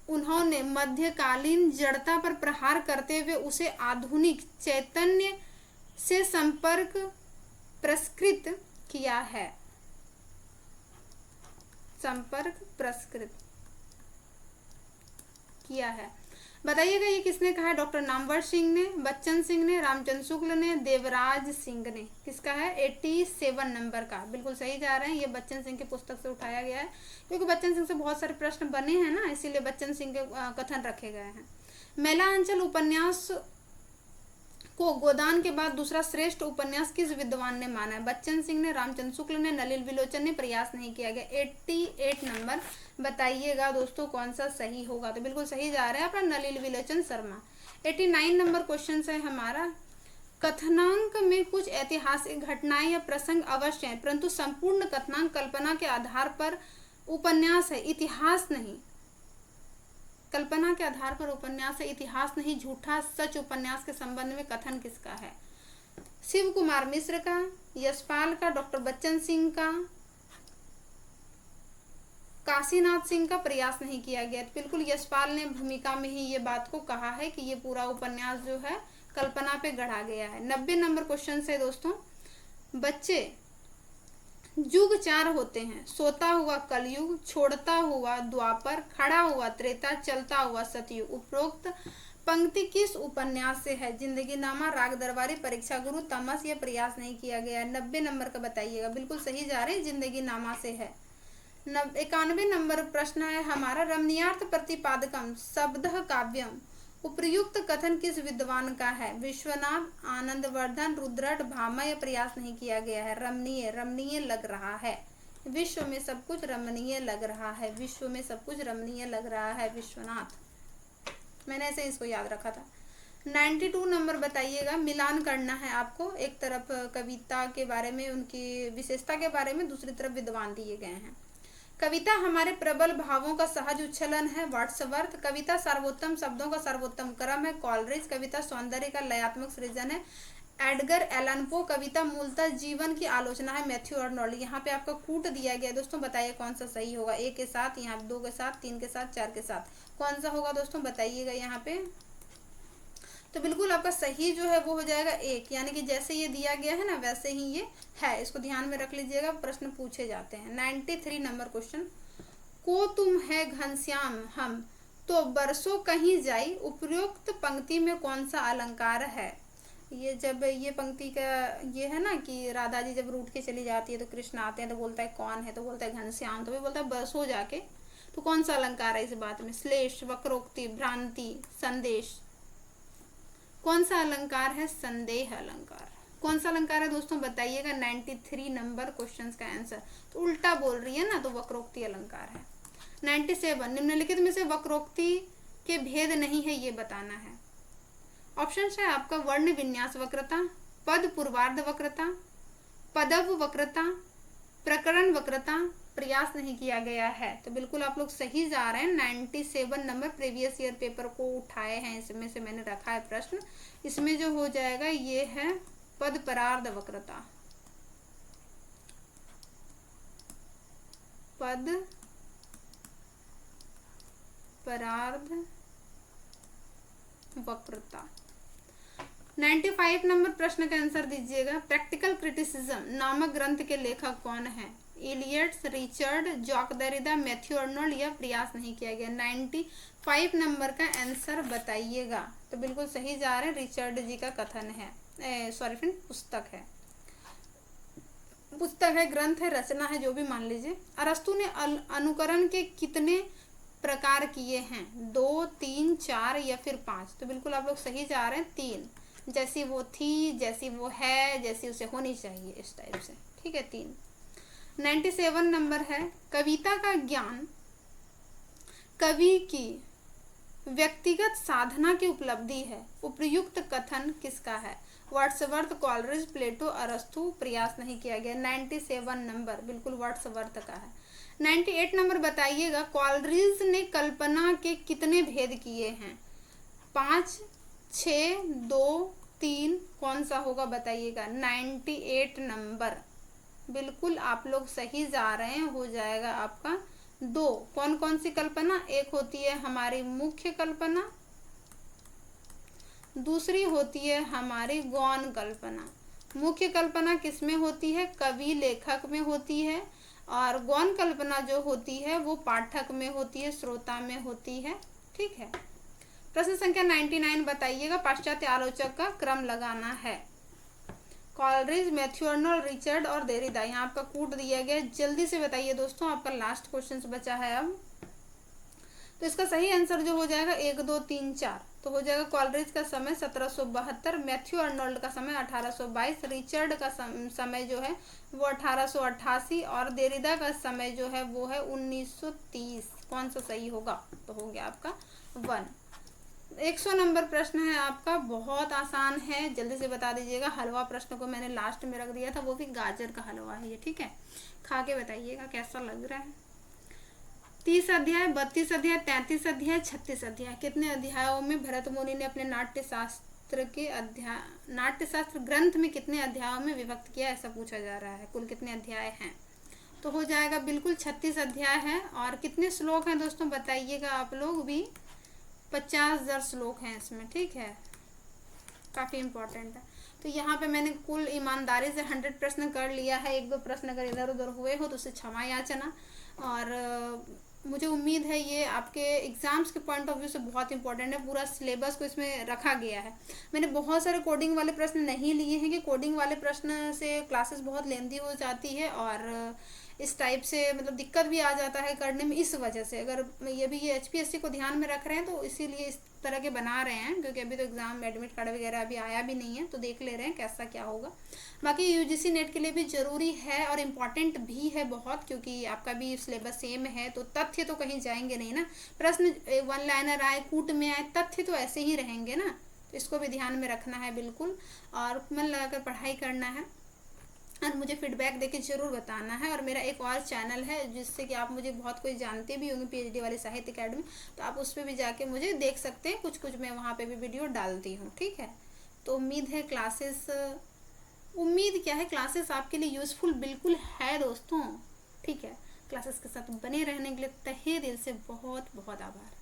उन्होंने मध्यकालीन जड़ता पर प्रहार करते हुए उसे आधुनिक चैतन्य से संपर्क पुरस्कृत किया है। बताइएगा ये किसने कहा है? डॉक्टर नामवर सिंह ने, बच्चन सिंह ने, रामचंद्र शुक्ल ने, देवराज सिंह ने। किसका है? 87 नंबर का। बिल्कुल सही जा रहे हैं, ये बच्चन सिंह की पुस्तक से उठाया गया है, क्योंकि बच्चन सिंह से बहुत सारे प्रश्न बने हैं ना, इसीलिए बच्चन सिंह के कथन रखे गए हैं। मेला अंचल उपन्यास को गोदान के बाद दूसरा श्रेष्ठ उपन्यास किस विद्वान ने माना है? बच्चन सिंह ने, रामचंद्र शुक्ल ने, नलिन विलोचन ने। प्रयास नहीं किया गया। 88 नंबर बताइएगा दोस्तों कौन सा सही होगा? तो बिल्कुल सही जा रहा है अपना नलिन विलोचन शर्मा। 89 नंबर क्वेश्चन है हमारा, कथनांक में कुछ ऐतिहासिक घटनाएं या प्रसंग अवश्य हैं, परंतु संपूर्ण कथनांक कल्पना के आधार पर उपन्यास है, इतिहास नहीं। कल्पना के आधार पर उपन्यास है, इतिहास नहीं। झूठा सच उपन्यास के संबंध में कथन किसका है? शिव कुमार मिश्र का, यशपाल का, डॉक्टर बच्चन सिंह का, काशीनाथ सिंह का। प्रयास नहीं किया गया। बिल्कुल यशपाल ने भूमिका में ही ये बात को कहा है कि ये पूरा उपन्यास जो है कल्पना पे गढ़ा गया है। 90 नंबर क्वेश्चन है दोस्तों, बच्चे युग 4 होते हैं, सोता हुआ कलयुग, छोड़ता हुआ द्वापर, खड़ा हुआ त्रेता, चलता हुआ सतयुग। उपरोक्त पंक्ति किस उपन्यास से है? जिंदगी नामा, राग दरबारी, परीक्षा गुरु, तमस। ये प्रयास नहीं किया गया है। 90 नंबर का बताइएगा। बिल्कुल सही जा रहे हैं, जिंदगी नामा से है। 91 नंबर प्रश्न है हमारा, रमणीयार्थ प्रतिपादकम शब्दः काव्यम उपर्युक्त कथन किस विद्वान का है? विश्वनाथ, आनंदवर्धन, रुद्रट, भामह। प्रयास नहीं किया गया है। रमणीय, रमणीय लग रहा है, विश्व में सब कुछ रमणीय लग रहा है, विश्व में सब कुछ रमणीय लग रहा है, विश्वनाथ। मैंने ऐसे इसको याद रखा था। 92 नंबर बताइएगा, मिलान करना है आपको। एक तरफ कविता के बारे में, उनकी विशेषता के बारे में, दूसरी तरफ विद्वान दिए गए हैं। कविता हमारे प्रबल भावों का सहज उच्छलन है, वर्ड्सवर्थ। कविता सर्वोत्तम शब्दों का सर्वोत्तम क्रम है, कॉलरिज। कविता सौंदर्य का लयात्मक सृजन है, एडगर एलन पो। कविता मूलतः जीवन की आलोचना है, मैथ्यू अर्नोल्ड। यहाँ पे आपका कूट दिया गया दोस्तों, बताइए कौन सा सही होगा? 1 के साथ, यहाँ 2 के साथ, 3 के साथ, 4 के साथ, कौन सा होगा दोस्तों बताइएगा यहाँ पे? तो बिल्कुल आपका सही जो है वो हो जाएगा 1, यानी कि जैसे ये दिया गया है ना वैसे ही ये है। इसको ध्यान में रख लीजिएगा, प्रश्न पूछे जाते हैं। 93 नंबर क्वेश्चन, को तुम है घनश्याम हम तो बरसों कहीं जाई, उपरोक्त पंक्ति में कौन सा अलंकार है? ये जब ये पंक्ति का ये है ना कि राधा जी जब रूठ के चली जाती है तो कृष्ण आते हैं तो बोलता है कौन है, तो बोलता है घनश्याम, तो भी बोलता है बरसों जाके। तो कौन सा अलंकार है इस बात में? श्लेष, वक्रोक्ति, भ्रांति, संदेश। कौन सा अलंकार है? संदेह अलंकार। कौन सा अलंकार है दोस्तों बताइएगा? 93 नंबर क्वेश्चन का आंसर। तो उल्टा बोल रही है ना, तो वक्रोक्ति अलंकार है। 97, निम्नलिखित में से वक्रोक्ति के भेद नहीं है ये बताना है। ऑप्शन है आपका, वर्ण विन्यास वक्रता, पद पूर्वार्ध वक्रता, पदव वक्रता, प्रकरण वक्रता। प्रयास नहीं किया गया है। तो बिल्कुल आप लोग सही जा रहे हैं। 97 नंबर प्रीवियस ईयर पेपर को उठाए हैं, इसमें से मैंने रखा है प्रश्न। इसमें जो हो जाएगा ये है पद परार्ध वक्रता, पद परार्ध वक्रता। 95 नंबर प्रश्न का आंसर दीजिएगा। प्रैक्टिकल क्रिटिसिज्म नामक ग्रंथ के लेखक कौन है? Eliots, Richard, Jacques Derrida, Matthew Arnold. यह प्रयास नहीं किया गया। 95 नंबर का आंसर बताइएगा। तो बिल्कुल सही जा रहे हैं, रिचर्ड जी का कथन है, सॉरी फ्रेंड, पुस्तक है, पुस्तक है, ग्रंथ है, रचना है, जो भी मान लीजिए। अरस्तु ने अनुकरण के कितने प्रकार किए हैं? 2, 3, 4 या फिर 5? तो बिल्कुल आप लोग सही जा रहे हैं, 3। जैसी वो थी, जैसी वो है, जैसी उसे होनी चाहिए, इस टाइप से, ठीक है, 3। 97 नंबर है, कविता का ज्ञान कवि की व्यक्तिगत साधना की उपलब्धि है, उपयुक्त कथन किसका है? वर्ड्सवर्थ, कॉलरिज, प्लेटो, अरस्तु। प्रयास नहीं किया गया। 97 नंबर बिल्कुल वर्ड्सवर्थ का है। 98 नंबर बताइएगा, कॉलरिज ने कल्पना के कितने भेद किए हैं? 5, 6, 2, 3, कौन सा होगा बताइएगा? 98 नंबर बिल्कुल आप लोग सही जा रहे हैं, हो जाएगा आपका 2। कौन कौन सी कल्पना? एक होती है हमारी मुख्य कल्पना, दूसरी होती है हमारी गौण कल्पना। मुख्य कल्पना किस में होती है? कवि लेखक में होती है, और गौण कल्पना जो होती है वो पाठक में होती है, श्रोता में होती है, ठीक है। प्रश्न संख्या 99 बताइएगा, पाश्चात्य आलोचक का क्रम लगाना है। कॉलरिज, मैथ्यू अर्नोल्ड, रिचर्ड और देरिदा। यहाँ आपका कूट दिया गया, जल्दी से बताइए दोस्तों, आपका लास्ट क्वेश्चन बचा है अब। तो इसका सही आंसर जो हो जाएगा 1 2 3 4, तो हो जाएगा कॉलरिज का समय 1772, मैथ्यू अर्नोल्ड का समय 1822, रिचर्ड का समय जो है वो 1888 और देरिदा का समय जो है वो है 1930। कौन सा सही होगा? तो हो गया आपका 1। 100 नंबर प्रश्न है आपका, बहुत आसान है, जल्दी से बता दीजिएगा। हलवा प्रश्न को मैंने लास्ट में रख दिया था, वो भी गाजर का हलवा है ये, ठीक है। खा के बताइएगा कैसा लग रहा है। 30 अध्याय, 32 अध्याय, 33 अध्याय, 36 अध्याय, कितने अध्यायों में भरत मुनि ने अपने नाट्यशास्त्र ग्रंथ में कितने अध्यायों में विभक्त किया, ऐसा पूछा जा रहा है। कुल कितने अध्याय हैं? तो हो जाएगा बिल्कुल 36 अध्याय है। और कितने श्लोक हैं दोस्तों बताइएगा आप लोग भी? 50,000 श्लोक हैं इसमें, ठीक है, काफ़ी इम्पोर्टेंट है। तो यहाँ पे मैंने कुल ईमानदारी से 100 प्रश्न कर लिया है। 1-2 प्रश्न अगर इधर उधर हुए हो तो उससे क्षमा याचना। और मुझे उम्मीद है ये आपके एग्जाम्स के पॉइंट ऑफ व्यू से बहुत इंपॉर्टेंट है। पूरा सिलेबस को इसमें रखा गया है। मैंने बहुत सारे कोडिंग वाले प्रश्न नहीं लिए हैं कि कोडिंग वाले प्रश्न से क्लासेस बहुत लेंथी हो जाती है और इस टाइप से मतलब दिक्कत भी आ जाता है करने में। इस वजह से अगर ये HPSC को ध्यान में रख रहे हैं तो इसीलिए इस तरह के बना रहे हैं, क्योंकि अभी तो एग्ज़ाम एडमिट कार्ड वगैरह अभी आया भी नहीं है, तो देख ले रहे हैं कैसा क्या होगा। बाकी UGC नेट के लिए भी ज़रूरी है और इम्पॉर्टेंट भी है बहुत, क्योंकि आपका भी सिलेबस सेम है, तो तथ्य तो कहीं जाएंगे नहीं ना। प्रश्न 1 लाइनर आए, कूट में आए, तथ्य तो ऐसे ही रहेंगे ना, तो इसको भी ध्यान में रखना है बिल्कुल। और मन लगाकर पढ़ाई करना है और मुझे फीडबैक देके ज़रूर बताना है। और मेरा एक और चैनल है जिससे कि आप मुझे बहुत कोई जानते भी होंगे, PhD वाली साहित्य अकेडमी, तो आप उस पर भी जाके मुझे देख सकते हैं। कुछ मैं वहाँ पे भी वीडियो डालती हूँ, ठीक है। तो उम्मीद है क्लासेस आपके लिए यूज़फुल बिल्कुल है दोस्तों, ठीक है। क्लासेस के साथ बने रहने के लिए तहे दिल से बहुत बहुत आभार।